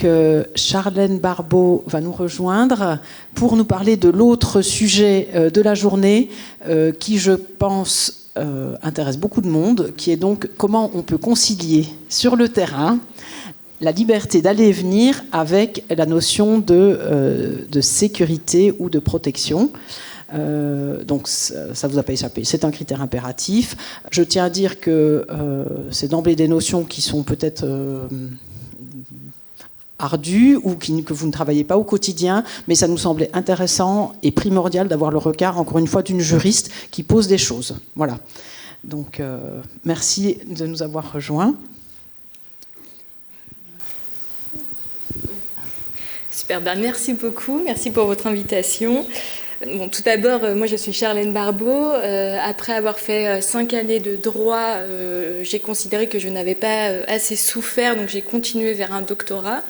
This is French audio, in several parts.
donc Charlène Barbeau va nous rejoindre pour nous parler de l'autre sujet de la journée qui, je pense, intéresse beaucoup de monde, qui est donc comment on peut concilier sur le terrain la liberté d'aller et venir avec la notion de sécurité ou de protection. Donc ça vous a pas échappé, c'est un critère impératif. Je tiens à dire que c'est d'emblée des notions qui sont peut-être ardues ou que vous ne travaillez pas au quotidien, mais ça nous semblait intéressant et primordial d'avoir le regard, encore une fois, d'une juriste qui pose des choses. Voilà. Donc merci de nous avoir rejoints. Super, merci beaucoup, merci pour votre invitation. Bon, tout d'abord, moi je suis Charlène Barbeau. Après avoir fait 5 années de droit, j'ai considéré que je n'avais pas assez souffert, donc j'ai continué vers un doctorat.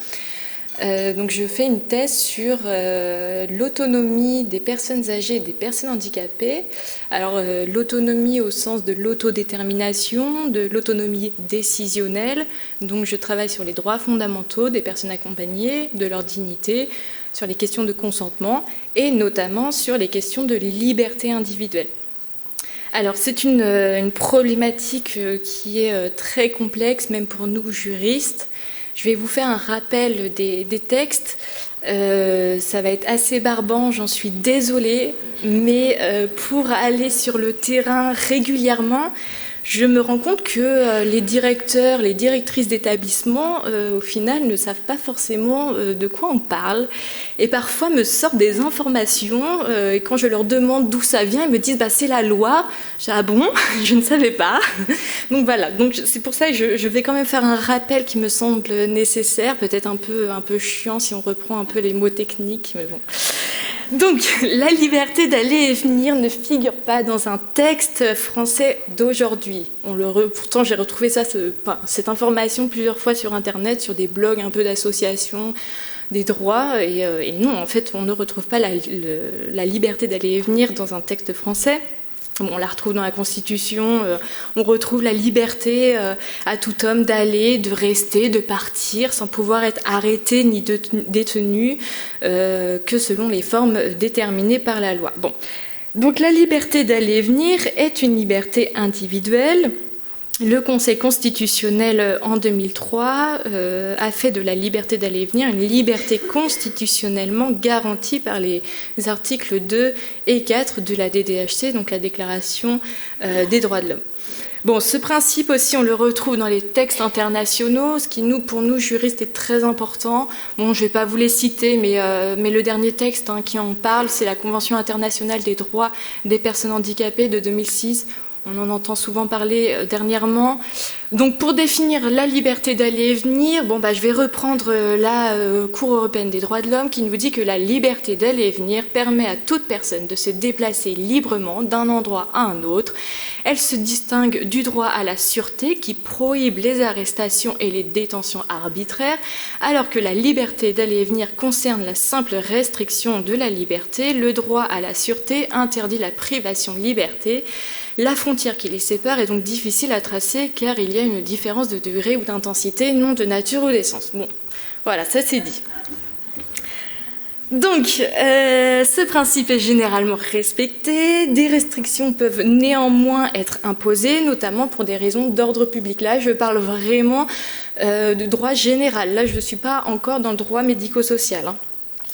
Donc je fais une thèse sur l'autonomie des personnes âgées et des personnes handicapées. Alors l'autonomie au sens de l'autodétermination, de l'autonomie décisionnelle. Donc je travaille sur les droits fondamentaux des personnes accompagnées, de leur dignité, sur les questions de consentement et notamment sur les questions de liberté individuelle. Alors c'est une problématique qui est très complexe, même pour nous juristes. Je vais vous faire un rappel des textes. Ça va être assez barbant, j'en suis désolée, mais pour aller sur le terrain régulièrement, je me rends compte que les directeurs, les directrices d'établissement, au final, ne savent pas forcément de quoi on parle. Et parfois me sortent des informations, et quand je leur demande d'où ça vient, ils me disent c'est la loi. Je dis ah bon, je ne savais pas. Donc voilà, donc c'est pour ça que je vais quand même faire un rappel qui me semble nécessaire, peut-être un peu chiant si on reprend un peu les mots techniques, mais bon. Donc, la liberté d'aller et venir ne figure pas dans un texte français d'aujourd'hui. Pourtant, j'ai retrouvé cette information plusieurs fois sur Internet, sur des blogs un peu d'associations des droits. Et non, en fait, on ne retrouve pas la liberté d'aller et venir dans un texte français. On la retrouve dans la Constitution, on retrouve la liberté à tout homme d'aller, de rester, de partir, sans pouvoir être arrêté ni détenu, que selon les formes déterminées par la loi. Bon. Donc la liberté d'aller et venir est une liberté individuelle. Le Conseil constitutionnel, en 2003, a fait de la liberté d'aller et venir une liberté constitutionnellement garantie par les articles 2 et 4 de la DDHC, donc la Déclaration des droits de l'homme. Bon, ce principe aussi, on le retrouve dans les textes internationaux, ce qui, pour nous, juristes, est très important. Bon, je ne vais pas vous les citer, mais le dernier texte qui en parle, c'est la Convention internationale des droits des personnes handicapées de 2006. On en entend souvent parler dernièrement. Donc pour définir la liberté d'aller et venir, je vais reprendre la Cour européenne des droits de l'homme qui nous dit que la liberté d'aller et venir permet à toute personne de se déplacer librement d'un endroit à un autre. Elle se distingue du droit à la sûreté qui prohibe les arrestations et les détentions arbitraires, alors que la liberté d'aller et venir concerne la simple restriction de la liberté. Le droit à la sûreté interdit la privation de liberté. La frontière qui les sépare est donc difficile à tracer car il y a une différence de degré ou d'intensité, non de nature ou d'essence. Bon, voilà, ça c'est dit. Donc, ce principe est généralement respecté. Des restrictions peuvent néanmoins être imposées, notamment pour des raisons d'ordre public. Là, je parle vraiment de droit général. Là, je ne suis pas encore dans le droit médico-social.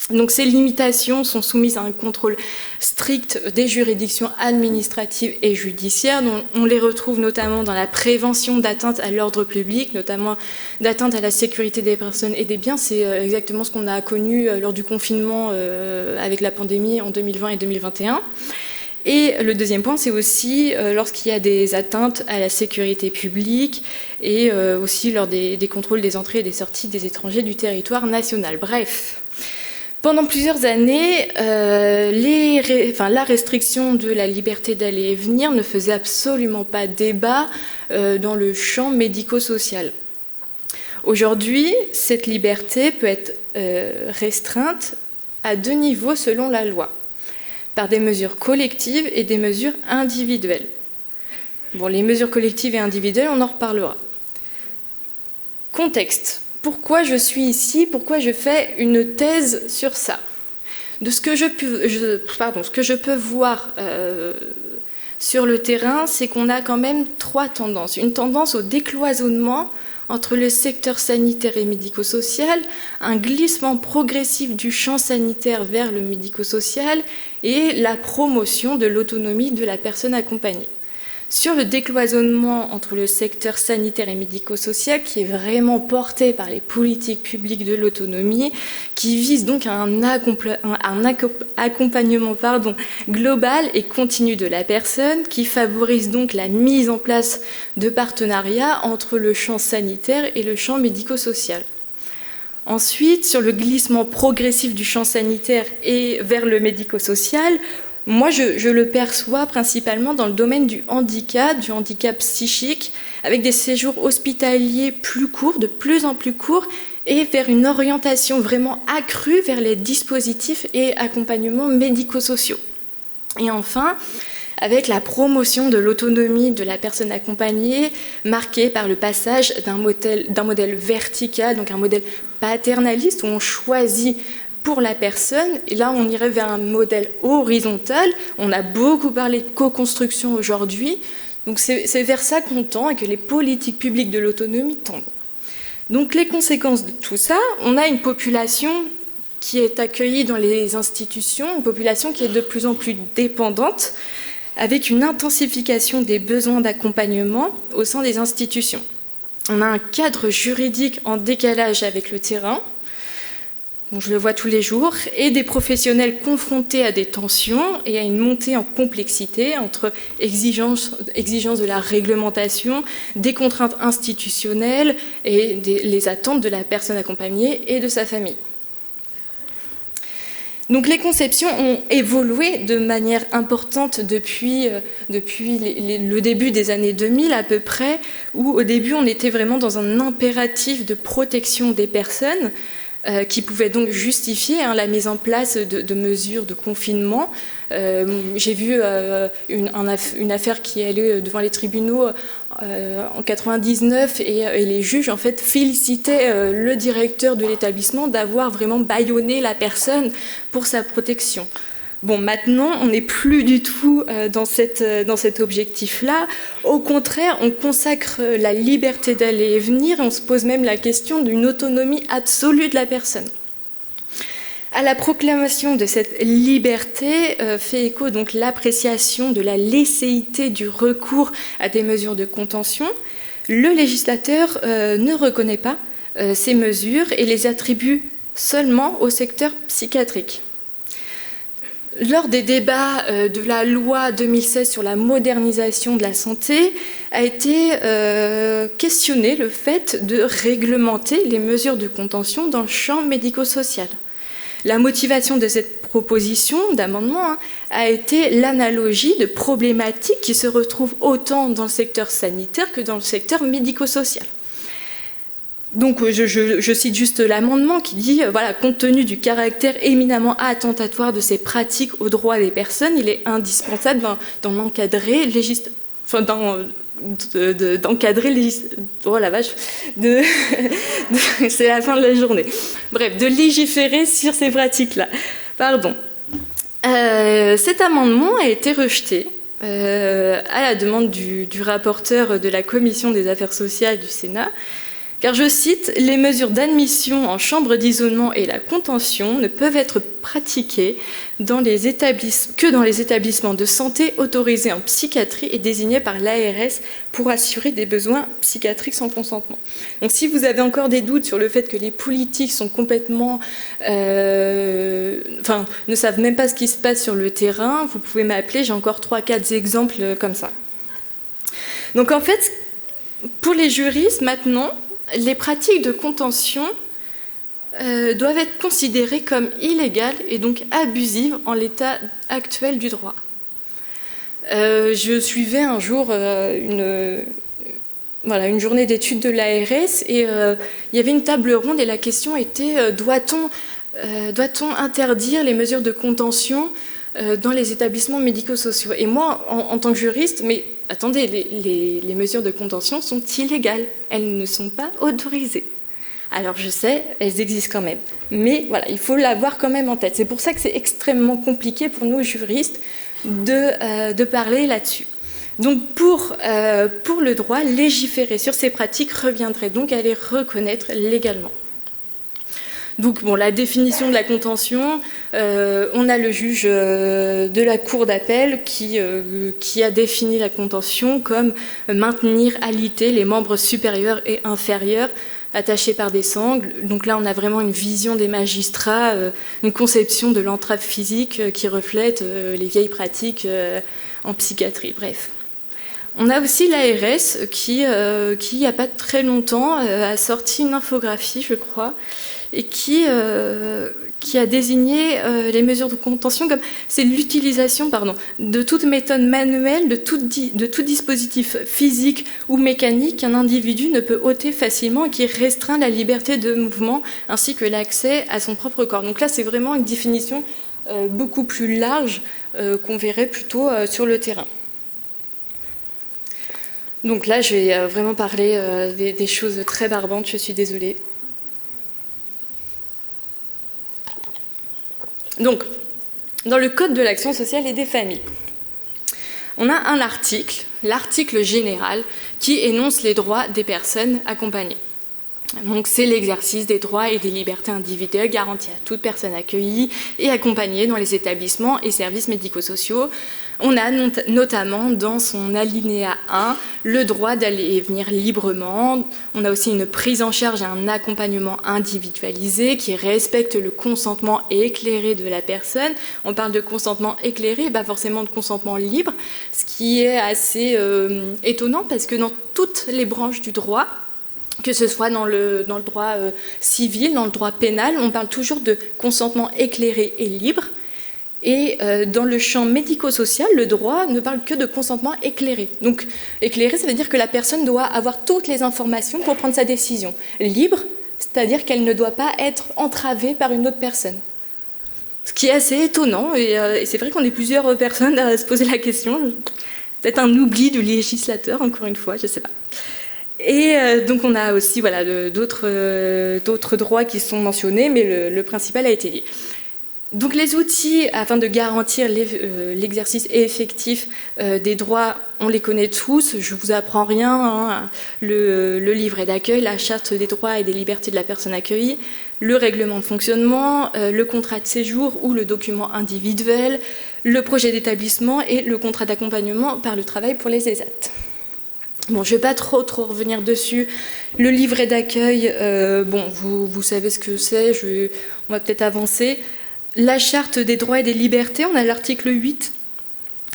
Donc ces limitations sont soumises à un contrôle strict des juridictions administratives et judiciaires. On les retrouve notamment dans la prévention d'atteinte à l'ordre public, notamment d'atteinte à la sécurité des personnes et des biens. C'est exactement ce qu'on a connu lors du confinement avec la pandémie en 2020 et 2021. Et le deuxième point, c'est aussi lorsqu'il y a des atteintes à la sécurité publique et aussi lors des contrôles des entrées et des sorties des étrangers du territoire national. Bref. Pendant plusieurs années, la restriction de la liberté d'aller et venir ne faisait absolument pas débat dans le champ médico-social. Aujourd'hui, cette liberté peut être restreinte à 2 niveaux selon la loi, par des mesures collectives et des mesures individuelles. Bon, les mesures collectives et individuelles, on en reparlera. Contexte. pourquoi je suis ici, pourquoi je fais une thèse sur ça. De ce que je peux voir sur le terrain, c'est qu'on a quand même 3 tendances. Une tendance au décloisonnement entre le secteur sanitaire et médico-social, un glissement progressif du champ sanitaire vers le médico-social et la promotion de l'autonomie de la personne accompagnée. Sur le décloisonnement entre le secteur sanitaire et médico-social, qui est vraiment porté par les politiques publiques de l'autonomie, qui vise donc à un accompagnement global et continu de la personne, qui favorise donc la mise en place de partenariats entre le champ sanitaire et le champ médico-social. Ensuite, sur le glissement progressif du champ sanitaire et vers le médico-social, moi, je le perçois principalement dans le domaine du handicap psychique, avec des séjours hospitaliers plus courts, de plus en plus courts, et vers une orientation vraiment accrue vers les dispositifs et accompagnements médico-sociaux. Et enfin, avec la promotion de l'autonomie de la personne accompagnée, marquée par le passage d'un modèle vertical, donc un modèle paternaliste, où on choisit pour la personne, et là on irait vers un modèle horizontal. On a beaucoup parlé de co-construction aujourd'hui, donc c'est vers ça qu'on tend et que les politiques publiques de l'autonomie tendent. Donc les conséquences de tout ça, on a une population qui est accueillie dans les institutions, une population qui est de plus en plus dépendante, avec une intensification des besoins d'accompagnement au sein des institutions. On a un cadre juridique en décalage avec le terrain, je le vois tous les jours, et des professionnels confrontés à des tensions et à une montée en complexité entre exigences de la réglementation, des contraintes institutionnelles et les attentes de la personne accompagnée et de sa famille. Donc les conceptions ont évolué de manière importante depuis le début des années 2000 à peu près, où au début on était vraiment dans un impératif de protection des personnes, qui pouvait donc justifier la mise en place de mesures de confinement. J'ai vu une affaire qui est allée devant les tribunaux en 99 et les juges en fait félicitaient le directeur de l'établissement d'avoir vraiment bâillonné la personne pour sa protection. Bon, maintenant, on n'est plus du tout dans cet objectif-là. Au contraire, on consacre la liberté d'aller et venir et on se pose même la question d'une autonomie absolue de la personne. À la proclamation de cette liberté fait écho donc l'appréciation de la lecéité du recours à des mesures de contention. Le législateur ne reconnaît pas ces mesures et les attribue seulement au secteur psychiatrique. Lors des débats de la loi 2016 sur la modernisation de la santé, a été questionné le fait de réglementer les mesures de contention dans le champ médico-social. La motivation de cette proposition d'amendement a été l'analogie de problématiques qui se retrouvent autant dans le secteur sanitaire que dans le secteur médico-social. Donc je cite juste l'amendement qui dit voilà, compte tenu du caractère éminemment attentatoire de ces pratiques aux droits des personnes, il est indispensable d'en encadrer oh la vache, c'est la fin de la journée. Bref, de légiférer sur ces pratiques-là. Pardon. Cet amendement a été rejeté à la demande du rapporteur de la Commission des affaires sociales du Sénat. Car, je cite, « Les mesures d'admission en chambre d'isolement et la contention ne peuvent être pratiquées que dans les établissements de santé autorisés en psychiatrie et désignés par l'ARS pour assurer des besoins psychiatriques sans consentement. » Donc si vous avez encore des doutes sur le fait que les politiques sont complètement... ne savent même pas ce qui se passe sur le terrain, vous pouvez m'appeler, j'ai encore 3-4 exemples comme ça. Donc en fait, pour les juristes maintenant, les pratiques de contention doivent être considérées comme illégales et donc abusives en l'état actuel du droit. Je suivais un jour une journée d'études de l'ARS et il y avait une table ronde et la question était doit-on interdire les mesures de contention dans les établissements médico-sociaux. Et moi, en tant que juriste, mais attendez, les mesures de contention sont illégales, elles ne sont pas autorisées. Alors je sais, elles existent quand même. Mais voilà, il faut l'avoir quand même en tête. C'est pour ça que c'est extrêmement compliqué pour nous juristes de parler là-dessus. Donc pour le droit, légiférer sur ces pratiques reviendrait donc à les reconnaître légalement. Donc bon, la définition de la contention, on a le juge de la cour d'appel qui a défini la contention comme maintenir, alité les membres supérieurs et inférieurs attachés par des sangles. Donc là, on a vraiment une vision des magistrats, une conception de l'entrave physique qui reflète les vieilles pratiques en psychiatrie. Bref. On a aussi l'ARS qui, il n'y a pas très longtemps, a sorti une infographie, je crois, et qui a désigné les mesures de contention comme c'est l'utilisation de toute méthode manuelle, de tout dispositif physique ou mécanique qu'un individu ne peut ôter facilement et qui restreint la liberté de mouvement ainsi que l'accès à son propre corps. Donc là, c'est vraiment une définition beaucoup plus large qu'on verrait plutôt sur le terrain. Donc là, je vais vraiment parler des choses très barbantes, je suis désolée. Donc, dans le Code de l'action sociale et des familles, on a un article, l'article général, qui énonce les droits des personnes accompagnées. Donc, c'est l'exercice des droits et des libertés individuelles garantis à toute personne accueillie et accompagnée dans les établissements et services médico-sociaux. On a notamment dans son alinéa 1 le droit d'aller et venir librement. On a aussi une prise en charge et un accompagnement individualisé qui respecte le consentement éclairé de la personne. On parle de consentement éclairé, pas forcément de consentement libre, ce qui est assez étonnant parce que dans toutes les branches du droit, que ce soit dans le droit civil, dans le droit pénal, on parle toujours de consentement éclairé et libre. Et dans le champ médico-social, le droit ne parle que de consentement éclairé. Donc éclairé, ça veut dire que la personne doit avoir toutes les informations pour prendre sa décision. Libre, c'est-à-dire qu'elle ne doit pas être entravée par une autre personne. Ce qui est assez étonnant, et c'est vrai qu'on est plusieurs personnes à se poser la question. Peut-être un oubli du législateur, encore une fois, je ne sais pas. Et donc on a aussi d'autres droits qui sont mentionnés, mais le principal a été dit. Donc les outils afin de garantir l'exercice effectif des droits, on les connaît tous, je ne vous apprends rien, hein. Le livret d'accueil, la charte des droits et des libertés de la personne accueillie, le règlement de fonctionnement, le contrat de séjour ou le document individuel, le projet d'établissement et le contrat d'accompagnement par le travail pour les ESAT. Bon, je ne vais pas trop revenir dessus. Le livret d'accueil, vous savez ce que c'est, on va peut-être avancer. La charte des droits et des libertés, on a l'article 8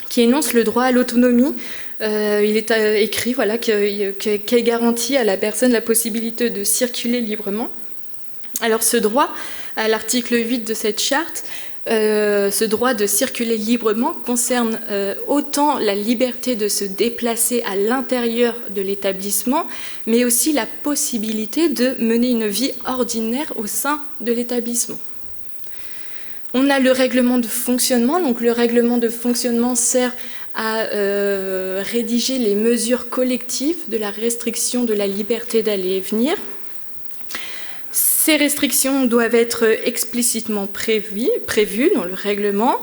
qui énonce le droit à l'autonomie. Il est écrit qu'est garantie à la personne la possibilité de circuler librement. Alors ce droit, à l'article 8 de cette charte, ce droit de circuler librement concerne autant la liberté de se déplacer à l'intérieur de l'établissement, mais aussi la possibilité de mener une vie ordinaire au sein de l'établissement. On a le règlement de fonctionnement. Donc le règlement de fonctionnement sert à rédiger les mesures collectives de la restriction de la liberté d'aller et venir. Ces restrictions doivent être explicitement prévues dans le règlement.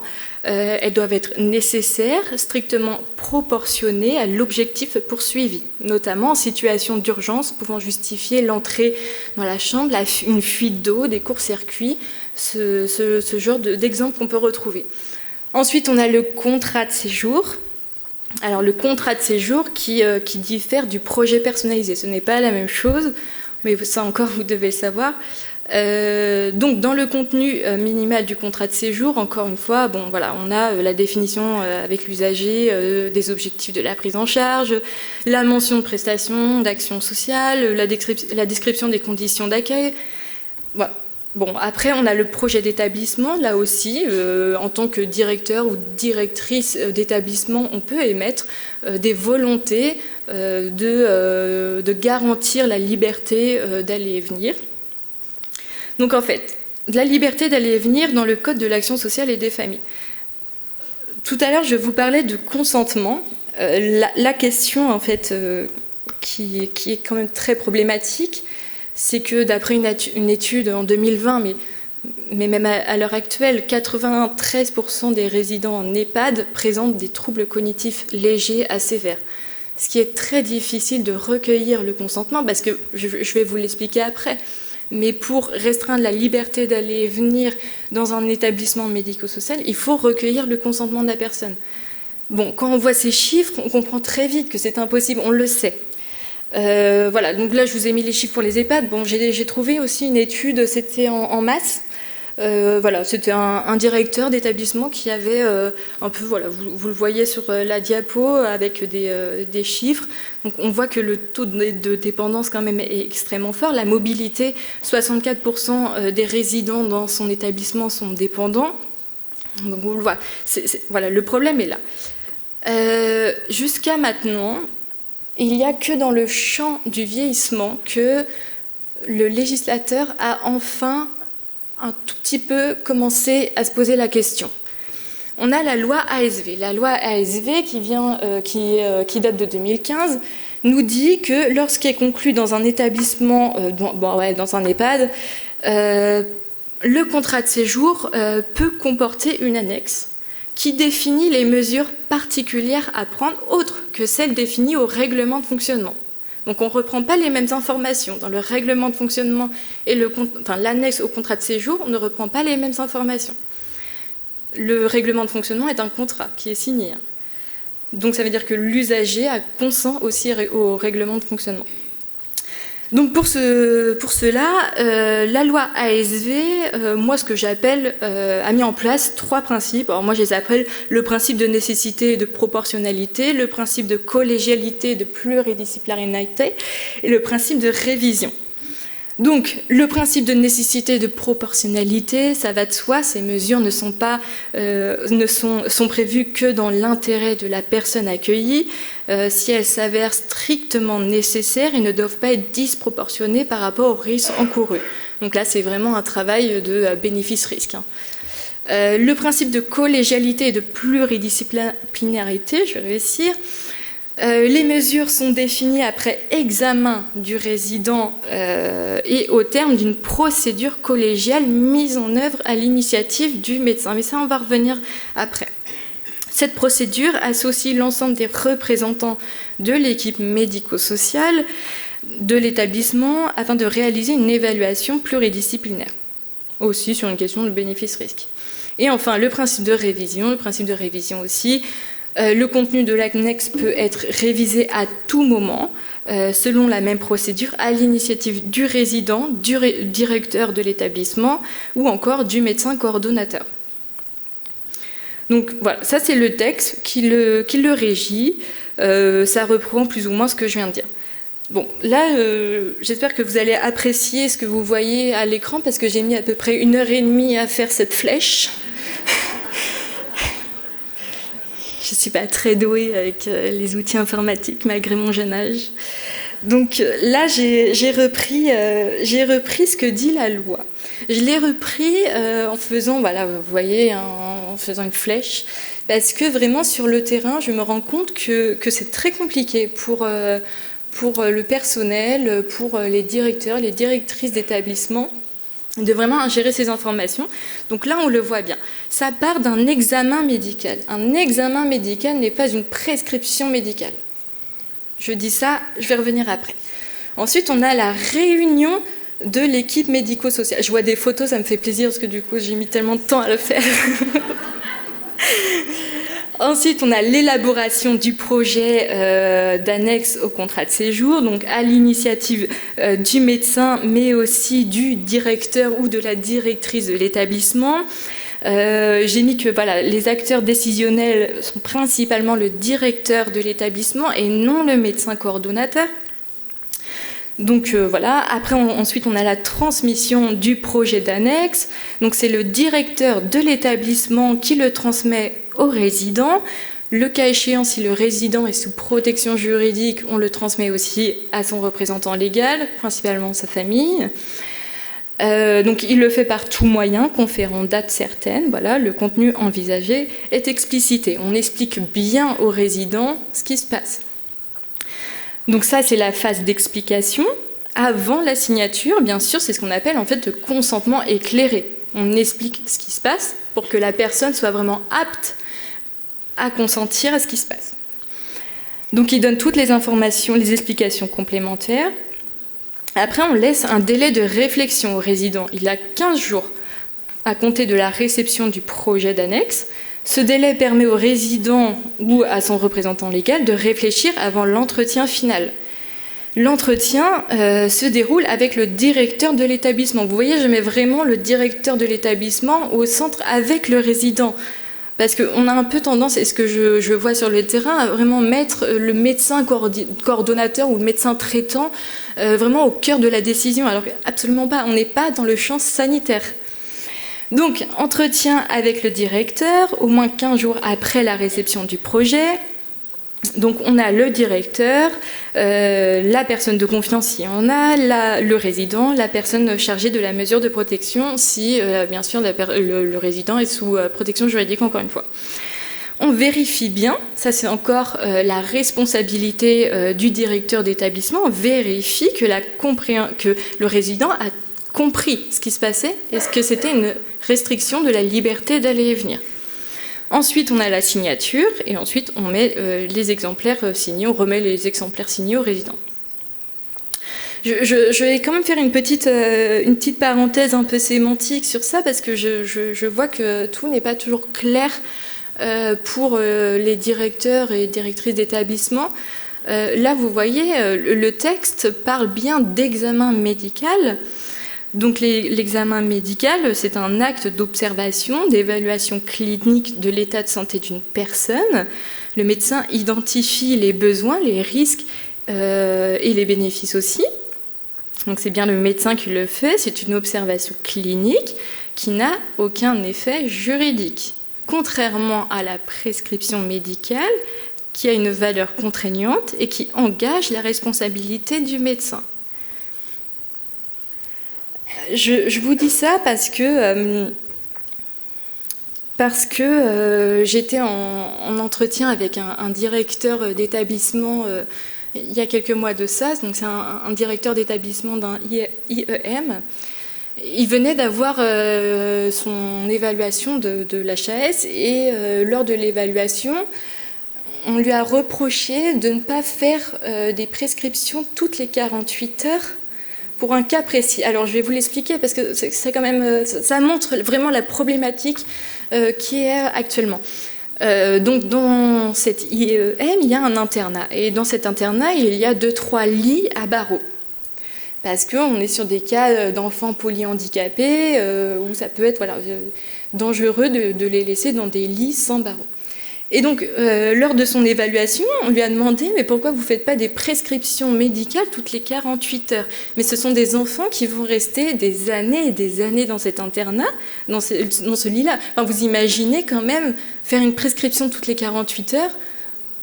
Elles doivent être nécessaires, strictement proportionnées à l'objectif poursuivi, notamment en situation d'urgence pouvant justifier l'entrée dans la chambre, une fuite d'eau, des courts-circuits, ce genre d'exemple qu'on peut retrouver. Ensuite, on a le contrat de séjour. Alors, le contrat de séjour qui diffère du projet personnalisé. Ce n'est pas la même chose, mais ça encore, vous devez le savoir. Donc, dans le contenu minimal du contrat de séjour, encore une fois, on a la définition avec l'usager des objectifs de la prise en charge, la mention de prestations, d'action sociale, la description des conditions d'accueil. Voilà. Bon, après, on a le projet d'établissement. Là aussi, en tant que directeur ou directrice d'établissement, on peut émettre des volontés de garantir la liberté d'aller et venir. Donc, en fait, la liberté d'aller et venir dans le Code de l'action sociale et des familles. Tout à l'heure, je vous parlais de consentement. La question, en fait, qui est quand même très problématique, c'est que d'après une étude en 2020, mais même à l'heure actuelle, 93% des résidents en EHPAD présentent des troubles cognitifs légers à sévères. Ce qui est très difficile de recueillir le consentement, parce que je vais vous l'expliquer après, mais pour restreindre la liberté d'aller et venir dans un établissement médico-social, il faut recueillir le consentement de la personne. Bon, quand on voit ces chiffres, on comprend très vite que c'est impossible, on le sait. Voilà, donc là je vous ai mis les chiffres pour les EHPAD. Bon, j'ai trouvé aussi une étude, c'était en masse. Voilà, c'était un directeur d'établissement qui avait un peu, voilà, vous le voyez sur la diapo avec des chiffres. Donc on voit que le taux de dépendance quand même est extrêmement fort. La mobilité, 64% des résidents dans son établissement sont dépendants. Donc on le voit. Voilà, le problème est là. Jusqu'à maintenant, il n'y a que dans le champ du vieillissement que le législateur a enfin un tout petit peu commencé à se poser la question. On a la loi ASV. La loi ASV qui date de 2015 nous dit que lorsqu'est conclu dans un établissement, dans un EHPAD, le contrat de séjour peut comporter une annexe qui définit les mesures particulières à prendre autres que celles définies au règlement de fonctionnement. Donc on ne reprend pas les mêmes informations. Dans le règlement de fonctionnement et l'annexe au contrat de séjour, on ne reprend pas les mêmes informations. Le règlement de fonctionnement est un contrat qui est signé. Donc ça veut dire que l'usager a consent aussi au règlement de fonctionnement. Donc pour cela, la loi ASV, moi ce que j'appelle, a mis en place 3 principes. Alors moi je les appelle le principe de nécessité et de proportionnalité, le principe de collégialité et de pluridisciplinarité et le principe de révision. Donc, le principe de nécessité et de proportionnalité, ça va de soi, ces mesures sont prévues que dans l'intérêt de la personne accueillie, si elles s'avèrent strictement nécessaires et ne doivent pas être disproportionnées par rapport aux risques encourus. Donc là, c'est vraiment un travail de bénéfice-risque. Le principe de collégialité et de pluridisciplinarité, je vais réussir. Les mesures sont définies après examen du résident et au terme d'une procédure collégiale mise en œuvre à l'initiative du médecin. Mais ça, on va revenir après. Cette procédure associe l'ensemble des représentants de l'équipe médico-sociale de l'établissement afin de réaliser une évaluation pluridisciplinaire, aussi sur une question de bénéfice-risque. Et enfin, le principe de révision aussi. Le contenu de l'annexe peut être révisé à tout moment, selon la même procédure, à l'initiative du résident, du directeur de l'établissement ou encore du médecin coordonnateur. Donc voilà, ça c'est le texte qui le régit. Ça reprend plus ou moins ce que je viens de dire. Bon, là, j'espère que vous allez apprécier ce que vous voyez à l'écran parce que j'ai mis à peu près 1h30 à faire cette flèche. Je ne suis pas très douée avec les outils informatiques malgré mon jeune âge. Donc là, j'ai repris ce que dit la loi. Je l'ai repris en faisant, voilà, vous voyez, en faisant une flèche, parce que vraiment sur le terrain, je me rends compte que c'est très compliqué pour le personnel, pour les directeurs, les directrices d'établissement, de vraiment ingérer ces informations. Donc là, on le voit bien. Ça part d'un examen médical. Un examen médical n'est pas une prescription médicale. Je dis ça, je vais revenir après. Ensuite, on a la réunion de l'équipe médico-sociale. Je vois des photos, ça me fait plaisir parce que du coup, j'ai mis tellement de temps à le faire. Ensuite, on a l'élaboration du projet d'annexe au contrat de séjour, donc à l'initiative du médecin, mais aussi du directeur ou de la directrice de l'établissement. J'ai mis que voilà, les acteurs décisionnels sont principalement le directeur de l'établissement et non le médecin coordonnateur. Donc voilà, après ensuite on a la transmission du projet d'annexe, donc c'est le directeur de l'établissement qui le transmet au résident. Le cas échéant, si le résident est sous protection juridique, on le transmet aussi à son représentant légal, principalement sa famille. Donc il le fait par tout moyen, conférant date certaine. Voilà, le contenu envisagé est explicité. On explique bien aux résidents ce qui se passe. Donc ça, c'est la phase d'explication. Avant la signature, bien sûr, c'est ce qu'on appelle en fait le consentement éclairé. On explique ce qui se passe pour que la personne soit vraiment apte à consentir à ce qui se passe. Donc il donne toutes les informations, les explications complémentaires. Après, on laisse un délai de réflexion au résident. Il a 15 jours à compter de la réception du projet d'annexe. Ce délai permet au résident ou à son représentant légal de réfléchir avant l'entretien final. L'entretien se déroule avec le directeur de l'établissement. Vous voyez, je mets vraiment le directeur de l'établissement au centre avec le résident. Parce qu'on a un peu tendance, et ce que je vois sur le terrain, à vraiment mettre le médecin coordonnateur ou le médecin traitant vraiment au cœur de la décision. Alors absolument pas, on n'est pas dans le champ sanitaire. Donc, entretien avec le directeur, au moins 15 jours après la réception du projet. Donc, on a le directeur, la personne de confiance si on a, le résident, la personne chargée de la mesure de protection si, bien sûr, le résident est sous protection juridique, encore une fois. On vérifie bien, ça c'est encore la responsabilité du directeur d'établissement, on vérifie que le résident a compris ce qui se passait et que c'était une restriction de la liberté d'aller et venir. Ensuite, on a la signature et ensuite, on met les exemplaires signés, on remet les exemplaires signés aux résidents. Je vais quand même faire une petite parenthèse un peu sémantique sur ça parce que je vois que tout n'est pas toujours clair pour les directeurs et directrices d'établissement. Là, vous voyez, le texte parle bien d'examen médical. Donc l'examen médical, c'est un acte d'observation, d'évaluation clinique de l'état de santé d'une personne. Le médecin identifie les besoins, les risques et les bénéfices aussi. Donc c'est bien le médecin qui le fait, c'est une observation clinique qui n'a aucun effet juridique. Contrairement à la prescription médicale qui a une valeur contraignante et qui engage la responsabilité du médecin. Je vous dis ça parce que j'étais en entretien avec un directeur d'établissement il y a quelques mois de ça. Donc c'est un directeur d'établissement d'un IEM. Il venait d'avoir son évaluation de l'HAS et lors de l'évaluation, on lui a reproché de ne pas faire des prescriptions toutes les 48 heures pour un cas précis. Alors je vais vous l'expliquer parce que c'est quand même, ça montre vraiment la problématique qui est actuellement. Donc dans cet IEM, il y a un internat et dans cet internat, il y a 2-3 lits à barreaux. Parce qu'on est sur des cas d'enfants polyhandicapés où ça peut être dangereux de les laisser dans des lits sans barreaux. Et donc, lors de son évaluation, on lui a demandé « Mais pourquoi vous ne faites pas des prescriptions médicales toutes les 48 heures ?» Mais ce sont des enfants qui vont rester des années et des années dans cet internat, dans ce lit-là. Enfin, vous imaginez quand même faire une prescription toutes les 48 heures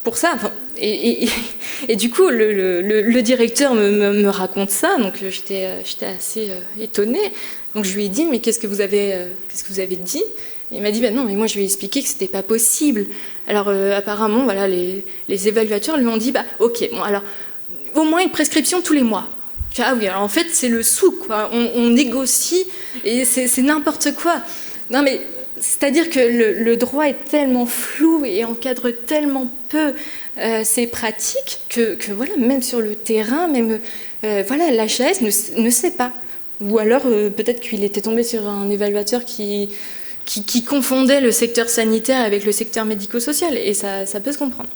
pour ça. Enfin, et du coup, le directeur me raconte ça, donc j'étais assez étonnée. Donc je lui ai dit « Mais qu'est-ce que vous avez dit ?» Il m'a dit non, mais moi je lui ai expliqué que c'était pas possible. Alors apparemment, voilà, les évaluateurs lui ont dit ok, bon alors au moins une prescription tous les mois. Ah oui, alors en fait c'est le sou quoi. On négocie et c'est n'importe quoi. Non mais c'est-à-dire que le droit est tellement flou et encadre tellement peu ces pratiques que voilà, même sur le terrain, même voilà, l'HAS ne sait pas. Ou alors peut-être qu'il était tombé sur un évaluateur qui confondait le secteur sanitaire avec le secteur médico-social, et ça peut se comprendre.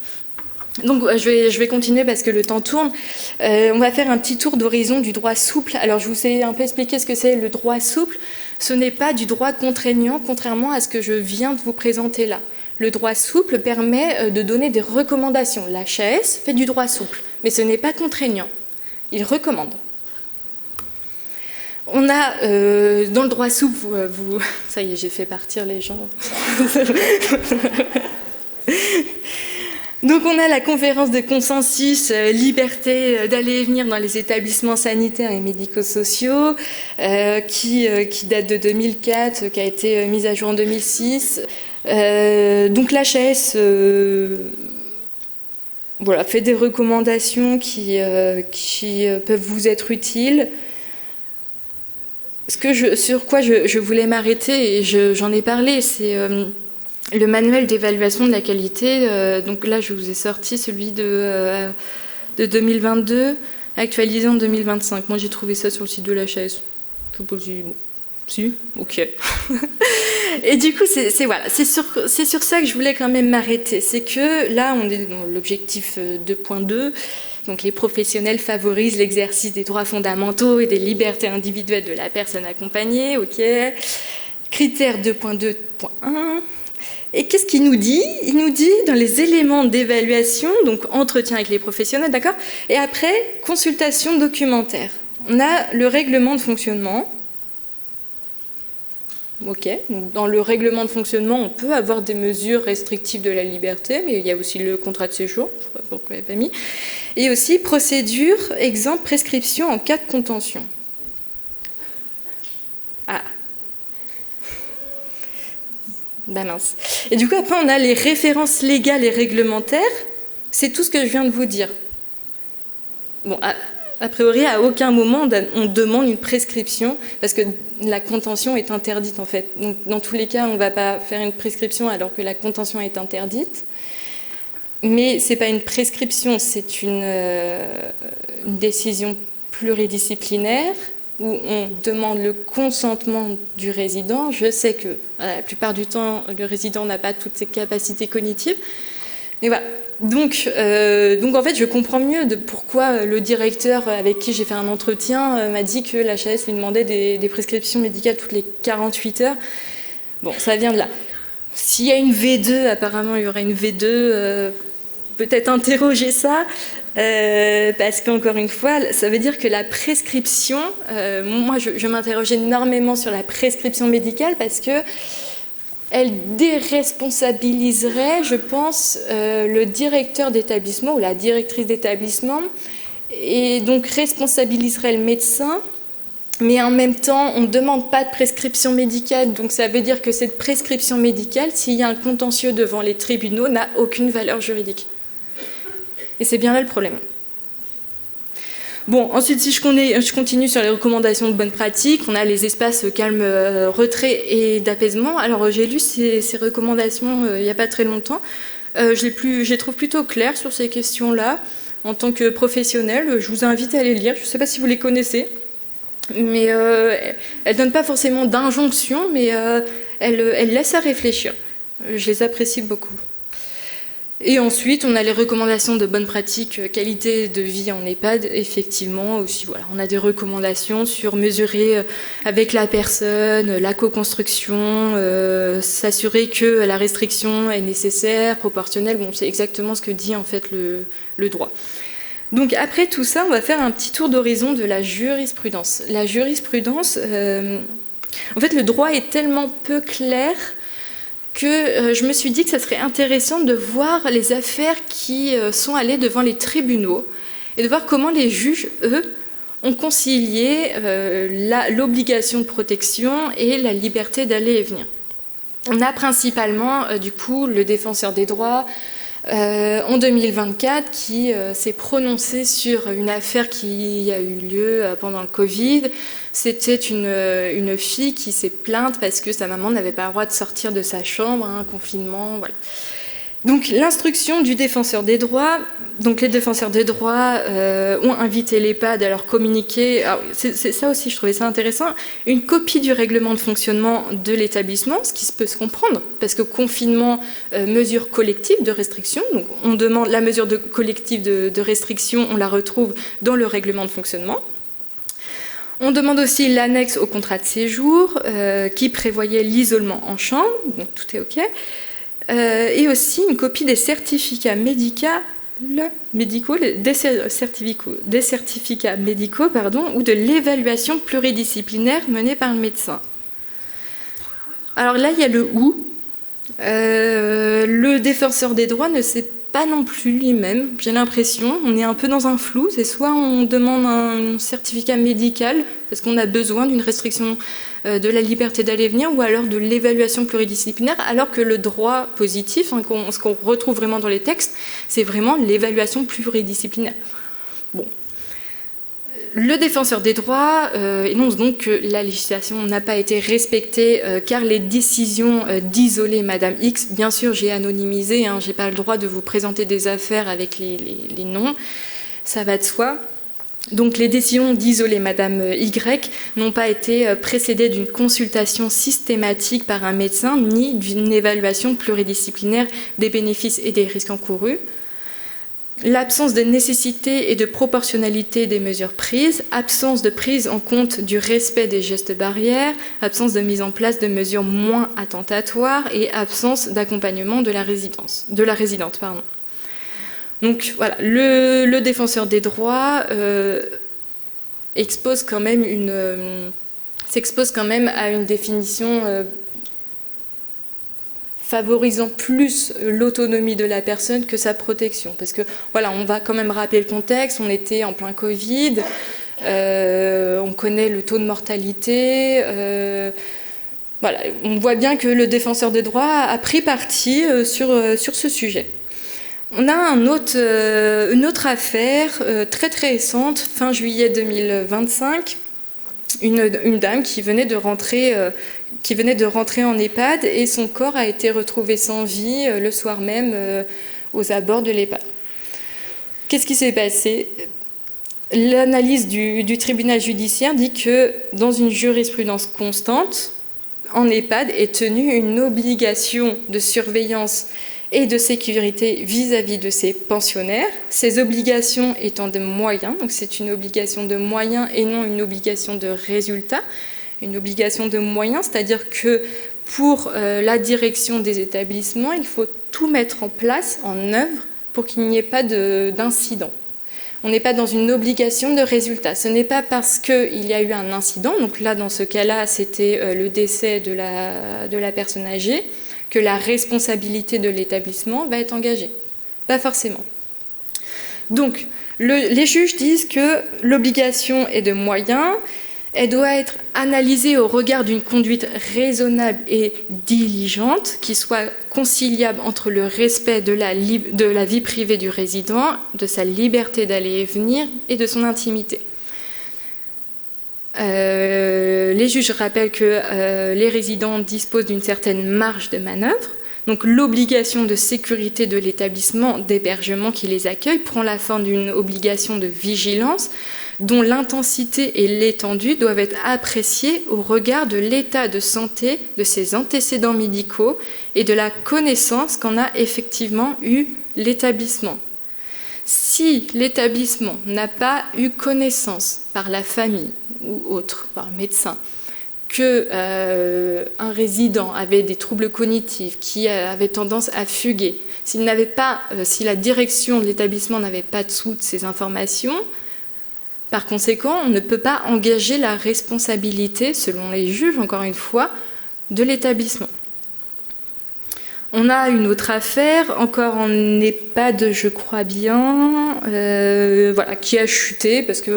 Donc je vais continuer parce que le temps tourne. On va faire un petit tour d'horizon du droit souple. Alors je vous ai un peu expliqué ce que c'est le droit souple. Ce n'est pas du droit contraignant, contrairement à ce que je viens de vous présenter là. Le droit souple permet de donner des recommandations. L'HAS fait du droit souple, mais ce n'est pas contraignant. Il recommande. On a, dans le droit souple, ça y est, j'ai fait partir les gens. Donc on a la conférence de consensus liberté d'aller et venir dans les établissements sanitaires et médico-sociaux qui date de 2004, qui a été mise à jour en 2006. Donc l'HAS voilà, fait des recommandations qui peuvent vous être utiles. Sur quoi je voulais m'arrêter, et j'en ai parlé, c'est le manuel d'évaluation de la qualité. Donc là, je vous ai sorti celui de 2022, actualisé en 2025. Moi, j'ai trouvé ça sur le site de l'HAS. Je sais pas si... Bon. Si, ok. Et du coup, c'est sur ça que je voulais quand même m'arrêter. C'est que là, on est dans l'objectif 2.2. Donc les professionnels favorisent l'exercice des droits fondamentaux et des libertés individuelles de la personne accompagnée. Ok. Critère 2.2.1. Et qu'est-ce qu'il nous dit? Il nous dit dans les éléments d'évaluation, donc entretien avec les professionnels, d'accord? Et après, consultation documentaire. On a le règlement de fonctionnement. Ok, donc dans le règlement de fonctionnement, on peut avoir des mesures restrictives de la liberté, mais il y a aussi le contrat de séjour, je ne sais pas pourquoi il n'y a pas mis, et aussi procédure, exemple, prescription en cas de contention. Ah. Ben mince. Et du coup, après, on a les références légales et réglementaires, c'est tout ce que je viens de vous dire. Bon, a priori, à aucun moment, on demande une prescription, parce que la contention est interdite, en fait. Donc, dans tous les cas, on ne va pas faire une prescription alors que la contention est interdite. Mais ce n'est pas une prescription, c'est une décision pluridisciplinaire où on demande le consentement du résident. Je sais que la plupart du temps, le résident n'a pas toutes ses capacités cognitives. Mais voilà. Donc en fait, je comprends mieux pourquoi le directeur avec qui j'ai fait un entretien m'a dit que l'HAS lui demandait des prescriptions médicales toutes les 48 heures. Bon, ça vient de là. S'il y a une V2, apparemment il y aurait une V2, peut-être interroger ça, parce qu'encore une fois, ça veut dire que la prescription, moi je m'interroge énormément sur la prescription médicale parce que elle déresponsabiliserait, je pense, le directeur d'établissement ou la directrice d'établissement, et donc responsabiliserait le médecin, mais en même temps, on ne demande pas de prescription médicale, donc ça veut dire que cette prescription médicale, s'il y a un contentieux devant les tribunaux, n'a aucune valeur juridique. Et c'est bien là le problème. Bon, ensuite, si je continue sur les recommandations de bonne pratique, on a les espaces calme, retrait et d'apaisement. Alors, j'ai lu ces recommandations il n'y a pas très longtemps. Je les trouve plutôt claires sur ces questions-là. En tant que professionnel, je vous invite à les lire. Je ne sais pas si vous les connaissez, mais elles ne donnent pas forcément d'injonction, mais elles laissent à réfléchir. Je les apprécie beaucoup. Et ensuite, on a les recommandations de bonne pratique, qualité de vie en EHPAD. Effectivement, aussi, voilà, on a des recommandations sur mesurer avec la personne, la co-construction, s'assurer que la restriction est nécessaire, proportionnelle. Bon, c'est exactement ce que dit en fait le droit. Donc après tout ça, on va faire un petit tour d'horizon de la jurisprudence. La jurisprudence, en fait, le droit est tellement peu clair que je me suis dit que ça serait intéressant de voir les affaires qui sont allées devant les tribunaux et de voir comment les juges, eux, ont concilié l'obligation de protection et la liberté d'aller et venir. On a principalement, du coup, le défenseur des droits en 2024 qui s'est prononcé sur une affaire qui a eu lieu pendant le Covid. C'était une fille qui s'est plainte parce que sa maman n'avait pas le droit de sortir de sa chambre, un confinement, voilà. Donc l'instruction du défenseur des droits, donc les défenseurs des droits ont invité l'EHPAD à leur communiquer, c'est ça aussi je trouvais ça intéressant, une copie du règlement de fonctionnement de l'établissement, ce qui peut se comprendre, parce que confinement, mesure collective de restriction, donc on demande la mesure collective de restriction, on la retrouve dans le règlement de fonctionnement. On demande aussi l'annexe au contrat de séjour qui prévoyait l'isolement en chambre, donc tout est OK. Et aussi une copie des certificats médicaux, des certificats médicaux, ou de l'évaluation pluridisciplinaire menée par le médecin. Alors là, il y a le où. Le défenseur des droits ne sait pas non plus lui-même, j'ai l'impression. On est un peu dans un flou. C'est soit on demande un certificat médical parce qu'on a besoin d'une restriction de la liberté d'aller et venir ou alors de l'évaluation pluridisciplinaire, alors que le droit positif, ce qu'on retrouve vraiment dans les textes, c'est vraiment l'évaluation pluridisciplinaire. Bon. Le défenseur des droits énonce donc que la législation n'a pas été respectée car les décisions d'isoler Madame X, bien sûr j'ai anonymisé, j'ai pas le droit de vous présenter des affaires avec les noms, ça va de soi. Donc les décisions d'isoler Madame Y n'ont pas été précédées d'une consultation systématique par un médecin ni d'une évaluation pluridisciplinaire des bénéfices et des risques encourus. L'absence de nécessité et de proportionnalité des mesures prises, absence de prise en compte du respect des gestes barrières, absence de mise en place de mesures moins attentatoires et absence d'accompagnement de la résidente. Donc voilà, le défenseur des droits s'expose quand même à une définition favorisant plus l'autonomie de la personne que sa protection. Parce que, voilà, on va quand même rappeler le contexte, on était en plein Covid, on connaît le taux de mortalité, voilà, on voit bien que le défenseur des droits a pris parti sur ce sujet. On a une autre affaire très très récente, fin juillet 2025, une dame qui venait de rentrer en EHPAD et son corps a été retrouvé sans vie le soir même aux abords de l'EHPAD. Qu'est-ce qui s'est passé ? L'analyse du tribunal judiciaire dit que dans une jurisprudence constante, en EHPAD est tenue une obligation de surveillance et de sécurité vis-à-vis de ses pensionnaires, ces obligations étant de moyens, donc c'est une obligation de moyens et non une obligation de résultat, une obligation de moyens, c'est-à-dire que pour la direction des établissements, il faut tout mettre en place, en œuvre, pour qu'il n'y ait pas d'incident. On n'est pas dans une obligation de résultat. Ce n'est pas parce qu'il y a eu un incident, donc là, dans ce cas-là, c'était le décès de la personne âgée, que la responsabilité de l'établissement va être engagée. Pas forcément. Donc, les juges disent que l'obligation est de moyens, elle doit être analysée au regard d'une conduite raisonnable et diligente, qui soit conciliable entre le respect de la vie privée du résident, de sa liberté d'aller et venir et de son intimité. Les juges rappellent que les résidents disposent d'une certaine marge de manœuvre. Donc l'obligation de sécurité de l'établissement d'hébergement qui les accueille prend la forme d'une obligation de vigilance dont l'intensité et l'étendue doivent être appréciées au regard de l'état de santé de ses antécédents médicaux et de la connaissance qu'en a effectivement eu l'établissement. Si l'établissement n'a pas eu connaissance par la famille ou autre, par le médecin, qu'un résident avait des troubles cognitifs, qui avait tendance à fuguer, si la direction de l'établissement n'avait pas toutes ces informations, par conséquent, on ne peut pas engager la responsabilité, selon les juges, encore une fois, de l'établissement. On a une autre affaire, encore en EHPAD, je crois bien, qui a chuté, parce que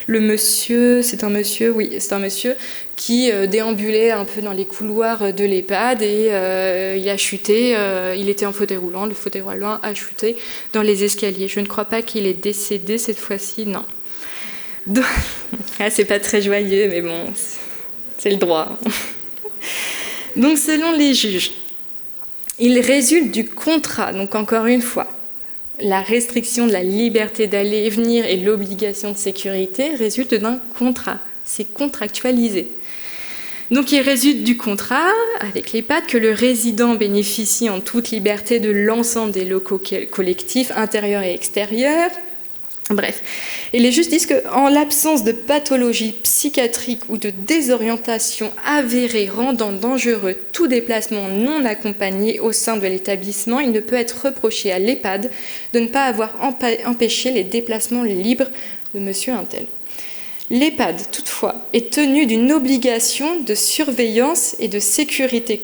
le monsieur, c'est un monsieur qui déambulait un peu dans les couloirs de l'EHPAD et il a chuté, il était en fauteuil roulant, le fauteuil roulant a chuté dans les escaliers. Je ne crois pas qu'il est décédé cette fois-ci, non. Donc, c'est pas très joyeux, mais bon, c'est le droit. Donc, selon les juges, il résulte du contrat, donc encore une fois, la restriction de la liberté d'aller et venir et l'obligation de sécurité résulte d'un contrat, c'est contractualisé. Donc il résulte du contrat avec l'EHPAD que le résident bénéficie en toute liberté de l'ensemble des locaux collectifs intérieurs et extérieurs. Bref, et les juges disent qu'en l'absence de pathologie psychiatrique ou de désorientation avérée rendant dangereux tout déplacement non accompagné au sein de l'établissement, il ne peut être reproché à l'EHPAD de ne pas avoir empêché les déplacements libres de monsieur untel. L'EHPAD, toutefois, est tenu d'une obligation de surveillance et de sécurité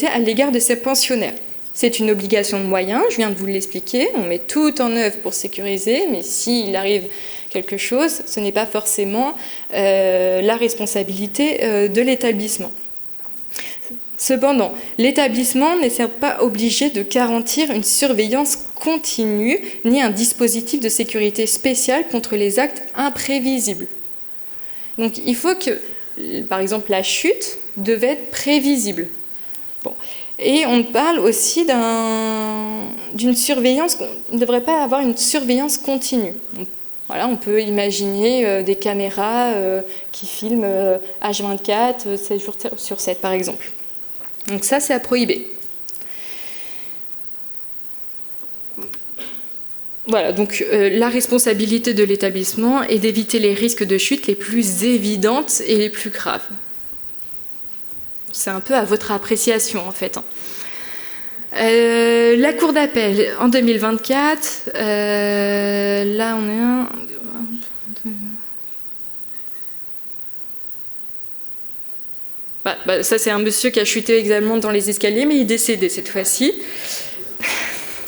à l'égard de ses pensionnaires. C'est une obligation de moyens, je viens de vous l'expliquer, on met tout en œuvre pour sécuriser, mais s'il arrive quelque chose, ce n'est pas forcément la responsabilité de l'établissement. Cependant, l'établissement n'est certes pas obligé de garantir une surveillance continue ni un dispositif de sécurité spécial contre les actes imprévisibles. Donc il faut que, par exemple, la chute devait être prévisible. Bon. Et on parle aussi d'une surveillance, on ne devrait pas avoir une surveillance continue. Voilà, on peut imaginer des caméras qui filment H24, 7 jours sur 7 par exemple. Donc ça, c'est à prohiber. Voilà, donc la responsabilité de l'établissement est d'éviter les risques de chute les plus évidentes et les plus graves. C'est un peu à votre appréciation, en fait. La Cour d'appel, en 2024, là on est un... ça c'est un monsieur qui a chuté également dans les escaliers, mais il est décédé cette fois-ci.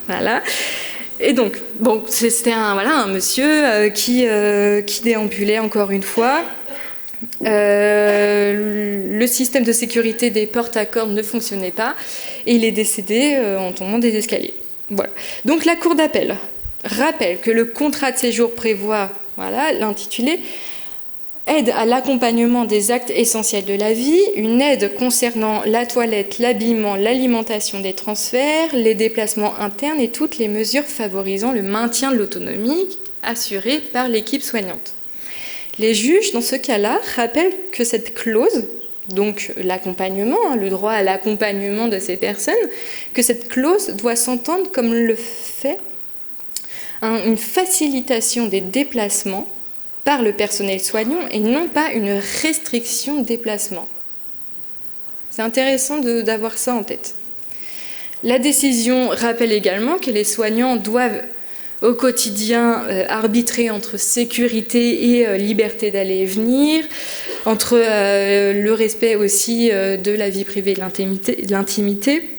Voilà. Et donc, bon, c'était un monsieur qui déambulait encore une fois. Le système de sécurité des portes à cordes ne fonctionnait pas et il est décédé en tombant des escaliers. Voilà. Donc la Cour d'appel rappelle que le contrat de séjour prévoit, voilà, l'intitulé, aide à l'accompagnement des actes essentiels de la vie, une aide concernant la toilette, l'habillement, l'alimentation des transferts, les déplacements internes et toutes les mesures favorisant le maintien de l'autonomie assurée par l'équipe soignante. Les juges, dans ce cas-là, rappellent que cette clause, donc l'accompagnement, le droit à l'accompagnement de ces personnes, que cette clause doit s'entendre comme le fait une facilitation des déplacements par le personnel soignant et non pas une restriction de déplacement. C'est intéressant d'avoir ça en tête. La décision rappelle également que les soignants doivent au quotidien arbitrer entre sécurité et liberté d'aller et venir, entre le respect aussi de la vie privée et de l'intimité.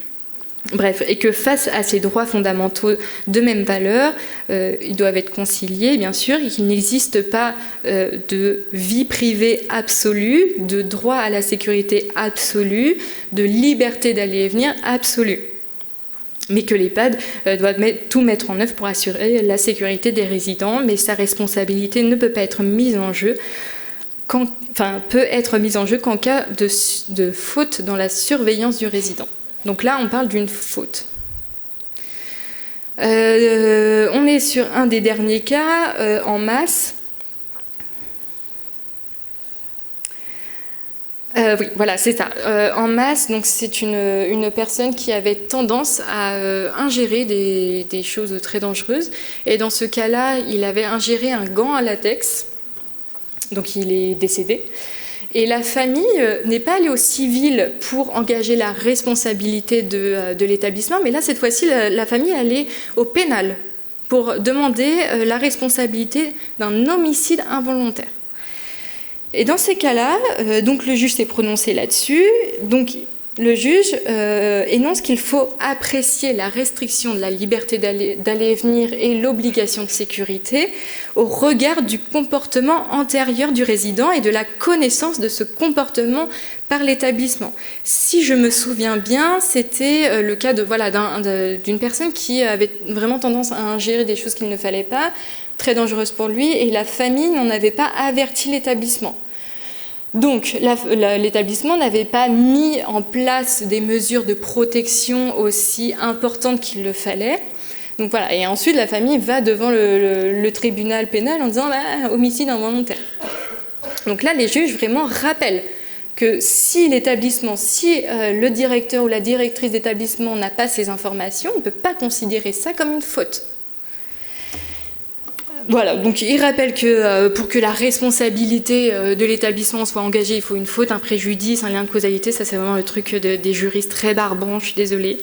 Bref, et que face à ces droits fondamentaux de même valeur, ils doivent être conciliés, bien sûr, et qu'il n'existe pas de vie privée absolue, de droit à la sécurité absolue, de liberté d'aller et venir absolue. Mais que l'EHPAD doit tout mettre en œuvre pour assurer la sécurité des résidents, mais sa responsabilité ne peut pas être mise en jeu, peut être mise en jeu qu'en cas de faute dans la surveillance du résident. Donc là, on parle d'une faute. On est sur un des derniers cas, en masse. Oui, voilà, c'est ça. En masse, donc c'est une personne qui avait tendance à ingérer des choses très dangereuses. Et dans ce cas-là, il avait ingéré un gant à latex. Donc il est décédé. Et la famille n'est pas allée au civil pour engager la responsabilité de l'établissement, mais là, cette fois-ci, la famille est allée au pénal pour demander la responsabilité d'un homicide involontaire. Et dans ces cas-là, donc le juge s'est prononcé là-dessus. Donc le juge énonce qu'il faut apprécier la restriction de la liberté d'aller et venir et l'obligation de sécurité au regard du comportement antérieur du résident et de la connaissance de ce comportement par l'établissement. Si je me souviens bien, c'était le cas d'une personne qui avait vraiment tendance à ingérer des choses qu'il ne fallait pas, très dangereuses pour lui, et la famille n'en avait pas averti l'établissement. Donc, l'établissement n'avait pas mis en place des mesures de protection aussi importantes qu'il le fallait. Donc voilà. Et ensuite, la famille va devant le tribunal pénal en disant homicide involontaire. Donc là, les juges vraiment rappellent que si l'établissement, le directeur ou la directrice d'établissement n'a pas ces informations, on ne peut pas considérer ça comme une faute. Voilà, donc il rappelle que pour que la responsabilité de l'établissement soit engagée, il faut une faute, un préjudice, un lien de causalité. Ça, c'est vraiment le truc des juristes très barbants, je suis désolée.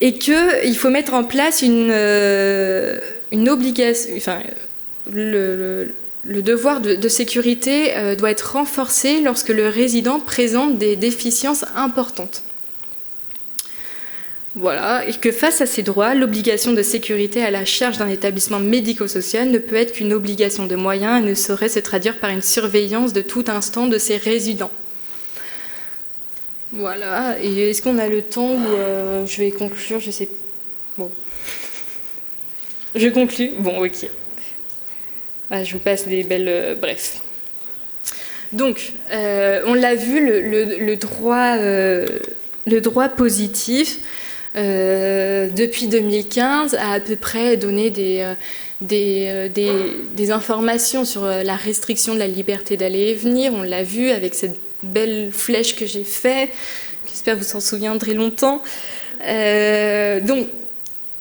Et qu'il faut mettre en place une obligation, le devoir de sécurité doit être renforcé lorsque le résident présente des déficiences importantes. Voilà, et que face à ces droits, l'obligation de sécurité à la charge d'un établissement médico-social ne peut être qu'une obligation de moyens et ne saurait se traduire par une surveillance de tout instant de ses résidents. Voilà, et est-ce qu'on a le temps où je vais conclure? Je sais. Bon. Je conclue? Bon, ok. Ah, je vous passe des belles. Bref. Donc, on l'a vu, le droit positif, depuis 2015, a à peu près donné des informations sur la restriction de la liberté d'aller et venir. On l'a vu avec cette belle flèche que j'ai faite. J'espère que vous s'en souviendrez longtemps. Donc,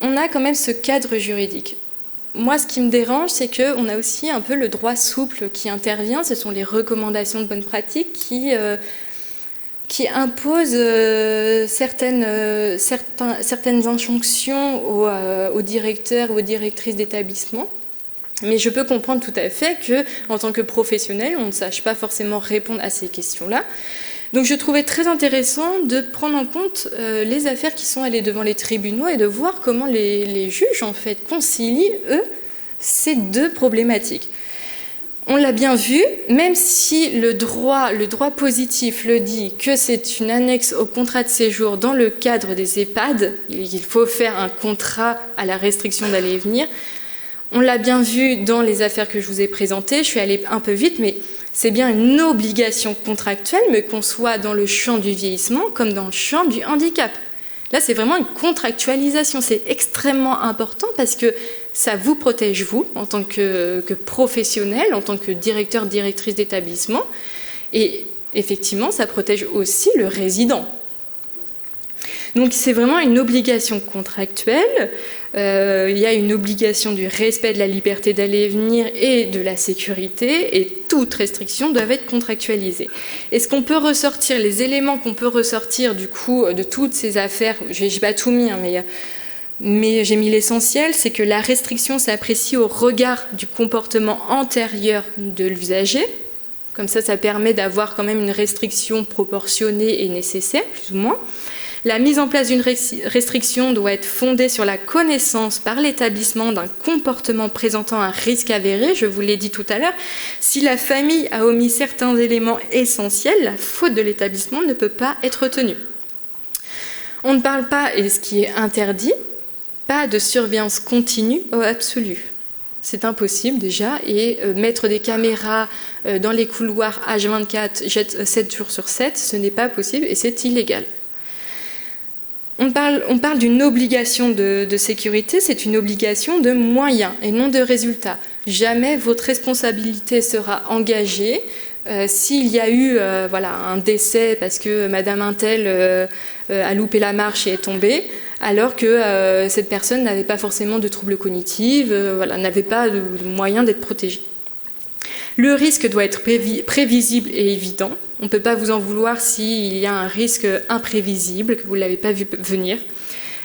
on a quand même ce cadre juridique. Moi, ce qui me dérange, c'est qu'on a aussi un peu le droit souple qui intervient. Ce sont les recommandations de bonne pratique qui imposent certaines injonctions aux directeurs ou aux directrices d'établissement. Mais je peux comprendre tout à fait qu'en tant que professionnel, on ne sache pas forcément répondre à ces questions-là. Donc je trouvais très intéressant de prendre en compte les affaires qui sont allées devant les tribunaux et de voir comment les juges en fait concilient, eux, ces deux problématiques. On l'a bien vu, même si le droit positif le dit que c'est une annexe au contrat de séjour dans le cadre des EHPAD, il faut faire un contrat à la restriction d'aller et venir. On l'a bien vu dans les affaires que je vous ai présentées, je suis allée un peu vite, mais c'est bien une obligation contractuelle, mais qu'on soit dans le champ du vieillissement comme dans le champ du handicap. Là, c'est vraiment une contractualisation. C'est extrêmement important parce que ça vous protège, vous, en tant que professionnel, en tant que directeur, directrice d'établissement. Et effectivement, ça protège aussi le résident. Donc, c'est vraiment une obligation contractuelle. Il y a une obligation du respect de la liberté d'aller et venir et de la sécurité, et toute restriction doit être contractualisée. Est-ce qu'on peut ressortir les éléments qu'on peut ressortir du coup de toutes ces affaires? Je n'ai pas tout mis, hein, mais j'ai mis l'essentiel, c'est que la restriction s'apprécie au regard du comportement antérieur de l'usager. Comme ça permet d'avoir quand même une restriction proportionnée et nécessaire, plus ou moins. La mise en place d'une restriction doit être fondée sur la connaissance par l'établissement d'un comportement présentant un risque avéré. Je vous l'ai dit tout à l'heure, si la famille a omis certains éléments essentiels, la faute de l'établissement ne peut pas être retenue. On ne parle pas, et ce qui est interdit, pas de surveillance continue au absolu. C'est impossible déjà, et mettre des caméras dans les couloirs H24, 7 jours sur 7, ce n'est pas possible et c'est illégal. On parle d'une obligation de sécurité, c'est une obligation de moyens et non de résultats. Jamais votre responsabilité sera engagée s'il y a eu un décès parce que Madame Untel a loupé la marche et est tombée, alors que cette personne n'avait pas forcément de troubles cognitifs, n'avait pas de moyen d'être protégée. Le risque doit être prévisible et évident. On ne peut pas vous en vouloir s'il y a un risque imprévisible, que vous ne l'avez pas vu venir.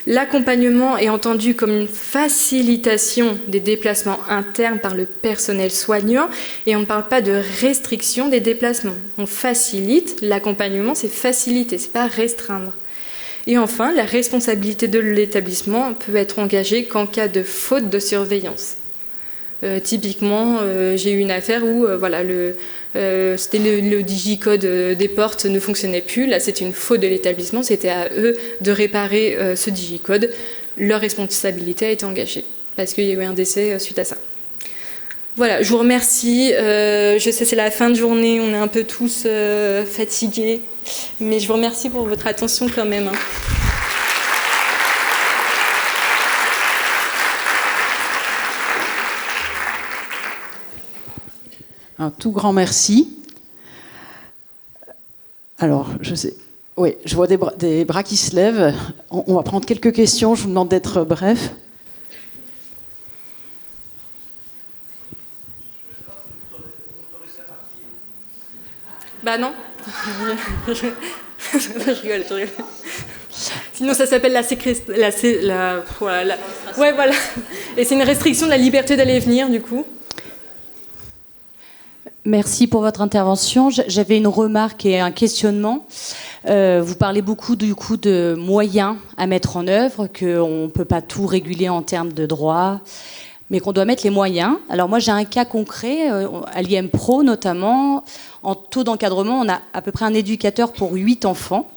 L'accompagnement est entendu comme une facilitation des déplacements internes par le personnel soignant, et on ne parle pas de restriction des déplacements. On facilite, l'accompagnement c'est faciliter, c'est pas restreindre. Et enfin, la responsabilité de l'établissement peut être engagée qu'en cas de faute de surveillance. Typiquement, j'ai eu une affaire où c'était le digicode des portes ne fonctionnait plus. Là, c'était une faute de l'établissement. C'était à eux de réparer ce digicode. Leur responsabilité a été engagée parce qu'il y a eu un décès suite à ça. Voilà, je vous remercie. Je sais, c'est la fin de journée. On est un peu tous fatigués. Mais je vous remercie pour votre attention quand même. Un tout grand merci. Alors, je vois des bras qui se lèvent. On va prendre quelques questions. Je vous demande d'être bref. Bah non. Je rigole. Sinon, ça s'appelle ouais, voilà. Et c'est une restriction de la liberté d'aller et venir, du coup. Merci pour votre intervention. J'avais une remarque et un questionnement. Vous parlez beaucoup du coup de moyens à mettre en œuvre, qu'on ne peut pas tout réguler en termes de droit, mais qu'on doit mettre les moyens. Alors moi j'ai un cas concret, à l'IM Pro notamment, en taux d'encadrement, on a à peu près un éducateur pour 8 enfants.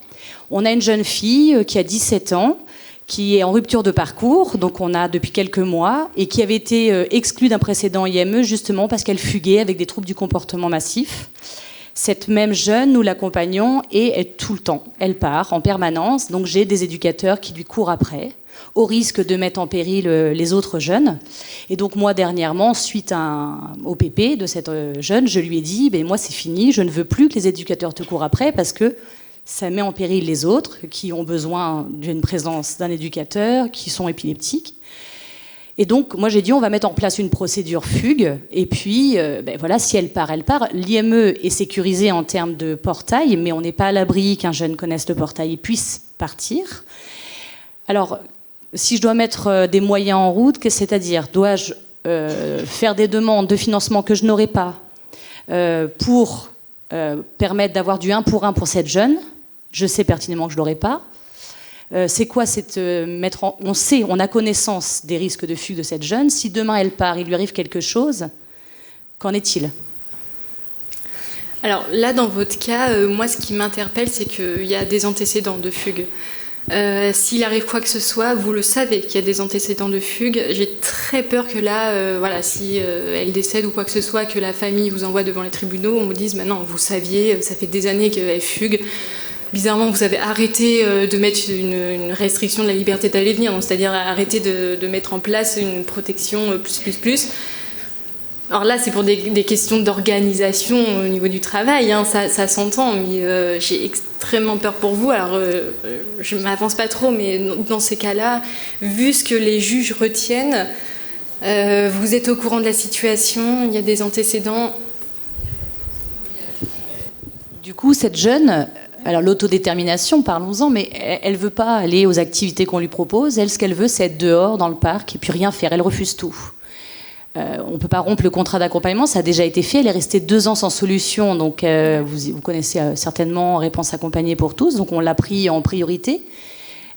On a une jeune fille qui a 17 ans, qui est en rupture de parcours, donc on a depuis quelques mois, et qui avait été exclue d'un précédent IME justement parce qu'elle fuguait avec des troubles du comportement massif. Cette même jeune, nous l'accompagnons et tout le temps, elle part en permanence, donc j'ai des éducateurs qui lui courent après, au risque de mettre en péril les autres jeunes. Et donc moi, dernièrement, suite au PP de cette jeune, je lui ai dit, moi c'est fini, je ne veux plus que les éducateurs te courent après parce que ça met en péril les autres qui ont besoin d'une présence d'un éducateur, qui sont épileptiques. Et donc, moi, j'ai dit, on va mettre en place une procédure fugue. Et puis, voilà, si elle part, elle part. L'IME est sécurisé en termes de portail, mais on n'est pas à l'abri qu'un jeune connaisse le portail et puisse partir. Alors, si je dois mettre des moyens en route, c'est-à-dire, dois-je faire des demandes de financement que je n'aurai pas pour permettre d'avoir du 1 pour cette jeune? Je sais pertinemment que je ne l'aurai pas. C'est quoi on a connaissance des risques de fugue de cette jeune. Si demain elle part, il lui arrive quelque chose, qu'en est-il? Alors là, dans votre cas, moi, ce qui m'interpelle, c'est qu'il y a des antécédents de fugue. S'il arrive quoi que ce soit, vous le savez qu'il y a des antécédents de fugue. J'ai très peur que là, si elle décède ou quoi que ce soit, que la famille vous envoie devant les tribunaux, on vous dise, non, vous saviez, ça fait des années qu'elle fugue. Bizarrement, vous avez arrêté de mettre une restriction de la liberté d'aller et venir, c'est-à-dire arrêter de mettre en place une protection plus. Alors là, c'est pour des questions d'organisation au niveau du travail, ça s'entend, mais j'ai extrêmement peur pour vous. Alors, je ne m'avance pas trop, mais dans ces cas-là, vu ce que les juges retiennent, vous êtes au courant de la situation, il y a des antécédents. Du coup, cette jeune... Alors l'autodétermination, parlons-en, mais elle ne veut pas aller aux activités qu'on lui propose. Elle, ce qu'elle veut, c'est être dehors, dans le parc, et puis rien faire. Elle refuse tout. On ne peut pas rompre le contrat d'accompagnement, ça a déjà été fait. Elle est restée 2 ans sans solution, donc vous connaissez certainement Réponse accompagnée pour tous, donc on l'a pris en priorité.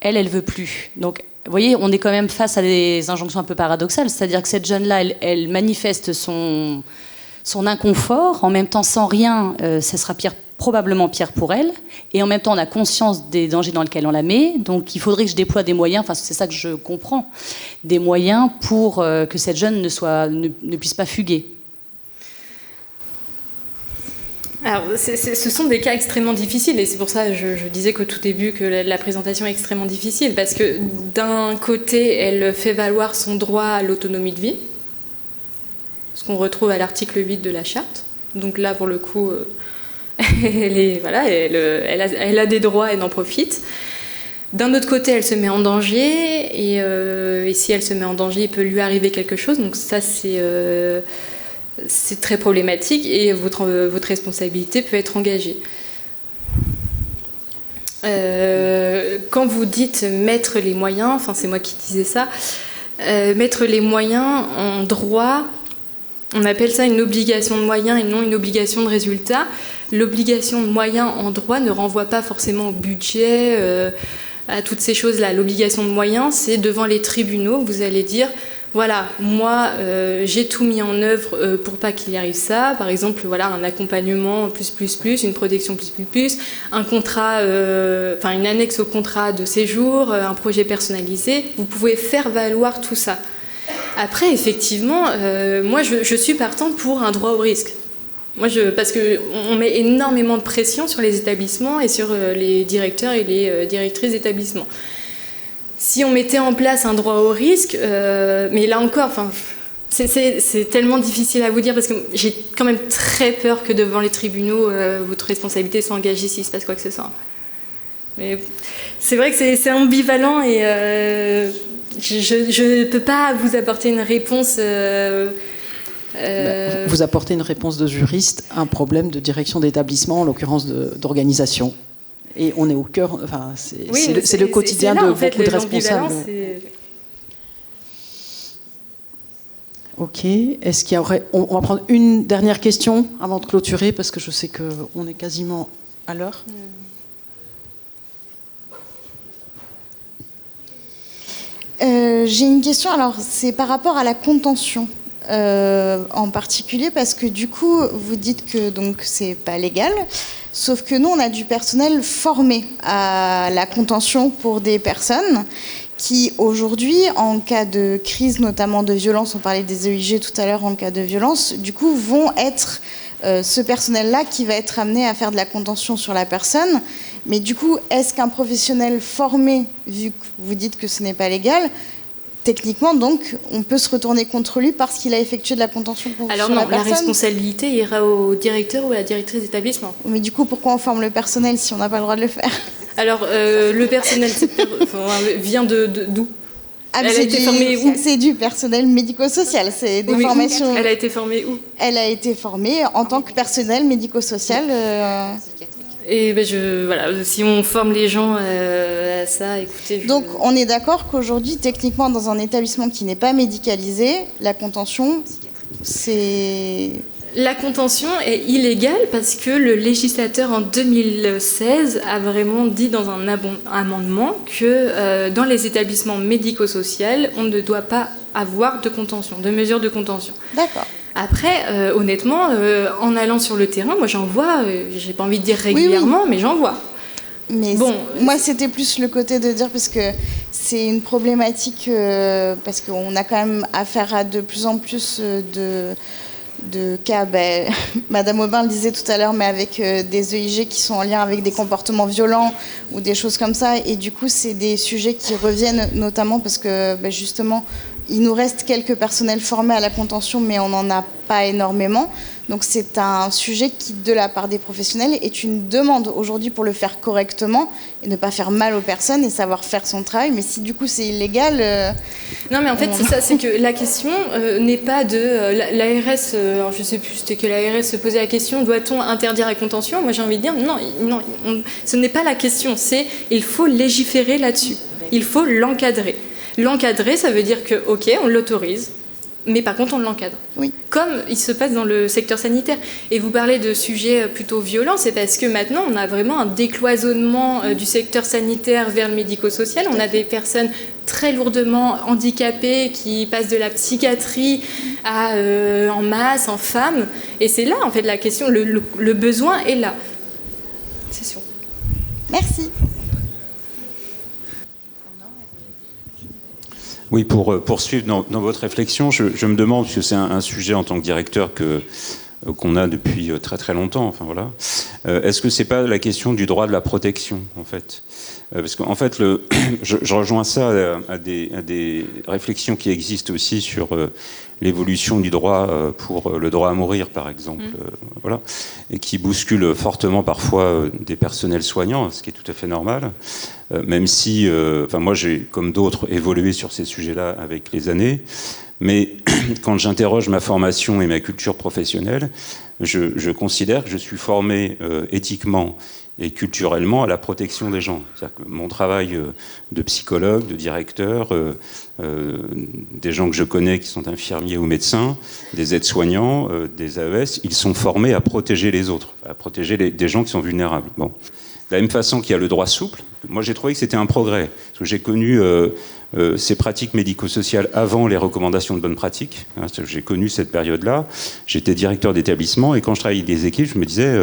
Elle ne veut plus. Donc vous voyez, on est quand même face à des injonctions un peu paradoxales, c'est-à-dire que cette jeune-là, elle manifeste son inconfort, en même temps sans rien, ça sera probablement pire pour elle, et en même temps on a conscience des dangers dans lesquels on la met, donc il faudrait que je déploie des moyens, enfin c'est ça que je comprends, des moyens pour que cette jeune ne puisse pas fuguer. Alors ce sont des cas extrêmement difficiles, et c'est pour ça que je disais qu'au tout début que la présentation est extrêmement difficile, parce que d'un côté elle fait valoir son droit à l'autonomie de vie, ce qu'on retrouve à l'article 8 de la charte, donc là pour le coup elle a des droits, elle en profite. D'un autre côté, elle se met en danger, et si elle se met en danger, il peut lui arriver quelque chose. Donc ça, c'est très problématique, et votre responsabilité peut être engagée. Quand vous dites mettre les moyens, enfin c'est moi qui disais ça, mettre les moyens en droit, on appelle ça une obligation de moyens et non une obligation de résultat. L'obligation de moyens en droit ne renvoie pas forcément au budget, à toutes ces choses-là. L'obligation de moyens, c'est devant les tribunaux, vous allez dire, voilà, moi, j'ai tout mis en œuvre pour pas qu'il y arrive ça. Par exemple, voilà, un accompagnement plus, une protection plus, un contrat, une annexe au contrat de séjour, un projet personnalisé. Vous pouvez faire valoir tout ça. Après, effectivement, moi, je suis partante pour un droit au risque. Parce qu'on met énormément de pression sur les établissements et sur les directeurs et les directrices d'établissements. Si on mettait en place un droit au risque, mais là encore, c'est tellement difficile à vous dire, parce que j'ai quand même très peur que devant les tribunaux, votre responsabilité soit engagée s'il se passe quoi que ce soit. Mais c'est vrai que c'est ambivalent, et je ne peux pas vous apporter une réponse... Vous apportez une réponse de juriste à un problème de direction d'établissement, en l'occurrence d'organisation. Et on est au cœur, c'est le quotidien de beaucoup de responsables. Ok. Est-ce qu'il y aurait... On va prendre une dernière question avant de clôturer, parce que je sais qu'on est quasiment à l'heure. J'ai une question, alors c'est par rapport à la contention en particulier, parce que du coup, vous dites que donc c'est pas légal, sauf que nous, on a du personnel formé à la contention pour des personnes qui, aujourd'hui, en cas de crise, notamment de violence, on parlait des EIG tout à l'heure, en cas de violence, du coup, vont être ce personnel-là qui va être amené à faire de la contention sur la personne. Mais du coup, est-ce qu'un professionnel formé, vu que vous dites que ce n'est pas légal, techniquement, donc, on peut se retourner contre lui parce qu'il a effectué de la contention sur la personne ? Alors non, la responsabilité ira au directeur ou à la directrice d'établissement. Mais du coup, pourquoi on forme le personnel si on n'a pas le droit de le faire ? Alors, le personnel vient d'où ? Elle a été formée où ? C'est du personnel médico-social, c'est des formations... Elle a été formée où ? Elle a été formée en tant que personnel médico-social. Et voilà, si on forme les gens à ça, écoutez... Donc on est d'accord qu'aujourd'hui, techniquement, dans un établissement qui n'est pas médicalisé, la contention, c'est... La contention est illégale parce que le législateur en 2016 a vraiment dit dans un amendement que dans les établissements médico-sociaux, on ne doit pas avoir de contention, de mesures de contention. D'accord. Après, honnêtement, en allant sur le terrain, moi j'en vois, j'ai pas envie de dire régulièrement, mais j'en vois. Mais bon, moi c'était plus le côté de dire, parce que c'est une problématique, parce qu'on a quand même affaire à de plus en plus de cas, Madame Aubin le disait tout à l'heure, mais avec des EIG qui sont en lien avec des comportements violents ou des choses comme ça, et du coup c'est des sujets qui reviennent notamment parce que justement il nous reste quelques personnels formés à la contention, mais on n'en a pas énormément. Donc c'est un sujet qui, de la part des professionnels, est une demande aujourd'hui pour le faire correctement et ne pas faire mal aux personnes et savoir faire son travail. Mais si du coup c'est illégal... Non mais en fait c'est ça, c'est que la question n'est pas de... L'ARS, alors je sais plus, c'était que l'ARS se posait la question, doit-on interdire la contention ? Moi j'ai envie de dire, non, ce n'est pas la question, c'est il faut légiférer là-dessus, il faut l'encadrer. L'encadrer, ça veut dire que, ok, on l'autorise, mais par contre, on l'encadre. Oui. Comme il se passe dans le secteur sanitaire. Et vous parlez de sujets plutôt violents, c'est parce que maintenant, on a vraiment un décloisonnement du secteur sanitaire vers le médico-social. On a des personnes très lourdement handicapées qui passent de la psychiatrie en masse, en femmes. Et c'est là, en fait, la question, le besoin est là. C'est sûr. Merci. Oui, pour poursuivre dans votre réflexion, je me demande, parce que c'est un sujet en tant que directeur qu'on a depuis très très longtemps, enfin voilà, est-ce que c'est pas la question du droit de la protection, en fait ? Parce qu'en fait, je rejoins ça à des réflexions qui existent aussi sur l'évolution du droit pour le droit à mourir, par exemple, voilà, et qui bouscule fortement parfois des personnels soignants, ce qui est tout à fait normal. Même si, moi j'ai, comme d'autres, évolué sur ces sujets-là avec les années, mais quand j'interroge ma formation et ma culture professionnelle, je considère que je suis formé éthiquement et culturellement à la protection des gens. C'est-à-dire que mon travail de psychologue, de directeur, des gens que je connais qui sont infirmiers ou médecins, des aides-soignants, des AES, ils sont formés à protéger les autres, à protéger des gens qui sont vulnérables. Bon. De la même façon qu'il y a le droit souple, moi j'ai trouvé que c'était un progrès. Parce que j'ai connu ces pratiques médico-sociales avant les recommandations de bonnes pratiques. J'ai connu cette période-là. J'étais directeur d'établissement et quand je travaillais avec des équipes, je me disais...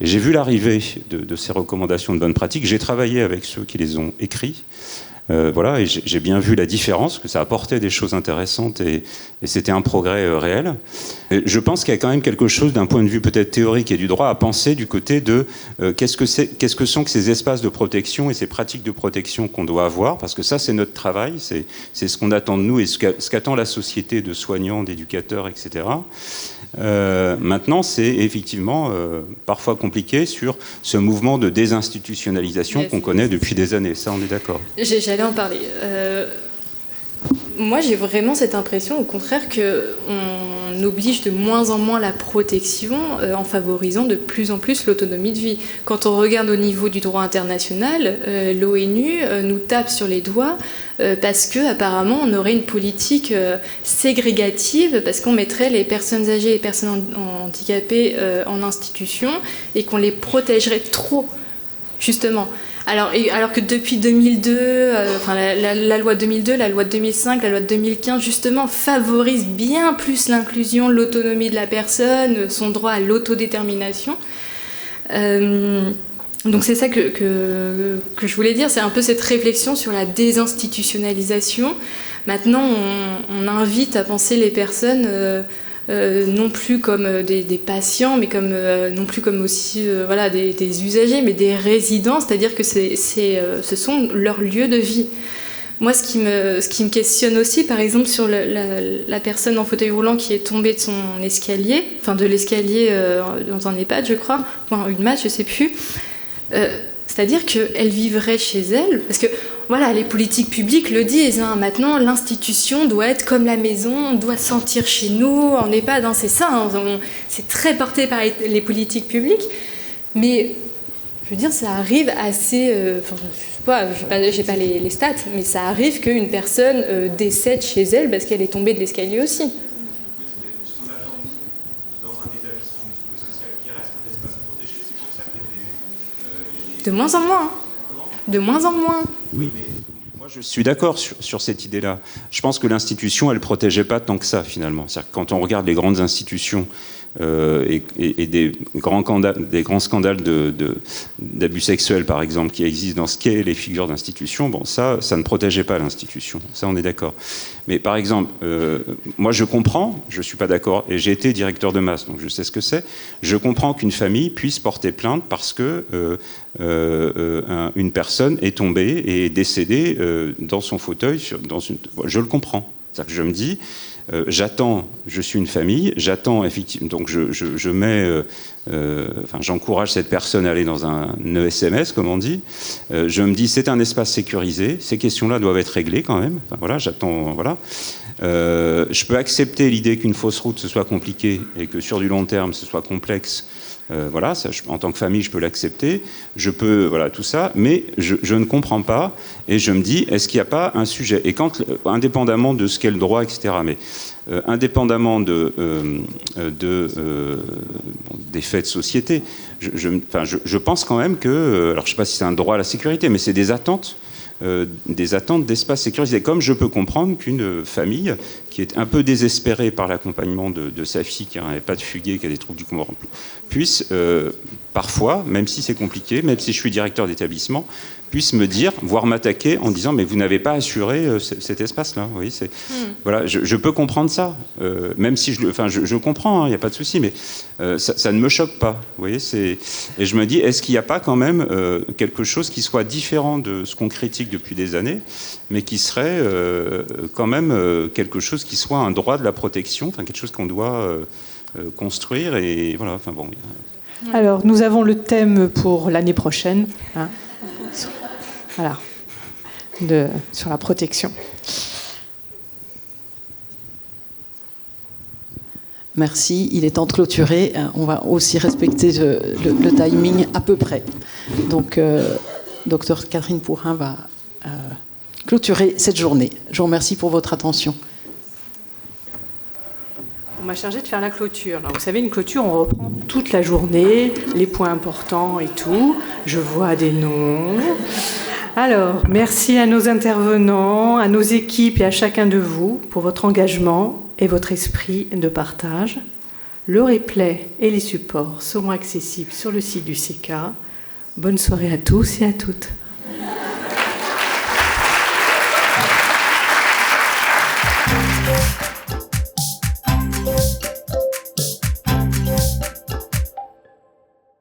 et j'ai vu l'arrivée de ces recommandations de bonnes pratiques. J'ai travaillé avec ceux qui les ont écrits. Voilà, et j'ai bien vu la différence, que ça apportait des choses intéressantes et c'était un progrès réel. Et je pense qu'il y a quand même quelque chose d'un point de vue peut-être théorique et du droit à penser du côté de qu'est-ce que sont que ces espaces de protection et ces pratiques de protection qu'on doit avoir, parce que ça c'est notre travail, c'est ce qu'on attend de nous et ce qu'attend la société de soignants, d'éducateurs, etc. Maintenant, c'est effectivement parfois compliqué sur ce mouvement de désinstitutionnalisation qu'on connaît depuis des années. Ça, on est d'accord. J'allais en parler. Moi, j'ai vraiment cette impression, au contraire, que on oblige de moins en moins la protection en favorisant de plus en plus l'autonomie de vie. Quand on regarde au niveau du droit international, l'ONU nous tape sur les doigts parce qu'apparemment on aurait une politique ségrégative, parce qu'on mettrait les personnes âgées et les personnes handicapées en institution et qu'on les protégerait trop, justement. Alors que depuis 2002, la loi 2002, la loi de 2005, la loi de 2015, justement, favorise bien plus l'inclusion, l'autonomie de la personne, son droit à l'autodétermination. Donc c'est ça que je voulais dire, c'est un peu cette réflexion sur la désinstitutionnalisation. Maintenant, on invite à penser les personnes non plus comme des patients, mais non plus comme aussi des usagers, mais des résidents, c'est-à-dire que ce sont leurs lieux de vie. Moi, ce qui me questionne aussi, par exemple, sur la personne en fauteuil roulant qui est tombée de son escalier, enfin de l'escalier dans un EHPAD, je crois, ou une mat, je sais plus. C'est-à-dire qu'elle vivrait chez elle, parce que voilà, les politiques publiques le disent, hein, maintenant l'institution doit être comme la maison, on doit sentir chez nous, on n'est pas dans c'est ça, hein, c'est très porté par les politiques publiques, mais je veux dire, ça arrive assez, j'ai pas les stats, mais ça arrive qu'une personne décède chez elle parce qu'elle est tombée de l'escalier aussi. De moins en moins. De moins en moins. Oui, mais moi je suis d'accord sur cette idée-là. Je pense que l'institution, elle ne protégeait pas tant que ça, finalement. C'est-à-dire que quand on regarde les grandes institutions et des grands scandales d'abus sexuels, par exemple, qui existent dans ce qu'est les figures d'institution, bon, ça ne protégeait pas l'institution. Ça, on est d'accord. Mais par exemple, moi je comprends, je ne suis pas d'accord, et j'ai été directeur de MAS, donc je sais ce que c'est, je comprends qu'une famille puisse porter plainte parce que une personne est tombée et est décédée dans son fauteuil. Je le comprends. C'est-à-dire que je me dis, je suis une famille, j'attends effectivement, donc j'encourage cette personne à aller dans un ESMS, comme on dit. Je me dis, c'est un espace sécurisé, ces questions-là doivent être réglées quand même. Enfin, voilà, j'attends, voilà. Je peux accepter l'idée qu'une fausse route ce soit compliqué et que sur du long terme ce soit complexe. Voilà, ça, en tant que famille, je peux l'accepter. Je peux, voilà, tout ça, mais je ne comprends pas. Et je me dis, est-ce qu'il n'y a pas un sujet ? Et quand, indépendamment de ce qu'est le droit, etc., mais indépendamment des faits de société, je pense quand même que, alors je ne sais pas si c'est un droit à la sécurité, mais c'est des attentes d'espace sécurisé. Comme je peux comprendre qu'une famille qui est un peu désespérée par l'accompagnement de sa fille qui n'a pas de fugué, qui a des troubles du comportement, puisse parfois, même si c'est compliqué, même si je suis directeur d'établissement, puisse me dire, voire m'attaquer en disant mais vous n'avez pas assuré cet espace-là. Vous voyez, voilà, je peux comprendre ça, même si je comprends, il n'y a pas de souci, mais ça ne me choque pas. Vous voyez, et je me dis, est-ce qu'il n'y a pas quand même quelque chose qui soit différent de ce qu'on critique depuis des années, mais qui serait quand même quelque chose qui soit un droit de la protection, enfin quelque chose qu'on doit construire, et voilà. Enfin bon. Alors, nous avons le thème pour l'année prochaine. Hein. Voilà, sur la protection. Merci, il est temps de clôturer. On va aussi respecter le timing à peu près. Donc, Dr Catherine Pourrin va clôturer cette journée. Je vous remercie pour votre attention. On m'a chargé de faire la clôture. Alors, vous savez, une clôture, on reprend toute la journée, les points importants et tout. Je vois des noms. Alors, merci à nos intervenants, à nos équipes et à chacun de vous pour votre engagement et votre esprit de partage. Le replay et les supports seront accessibles sur le site du CECA. Bonne soirée à tous et à toutes.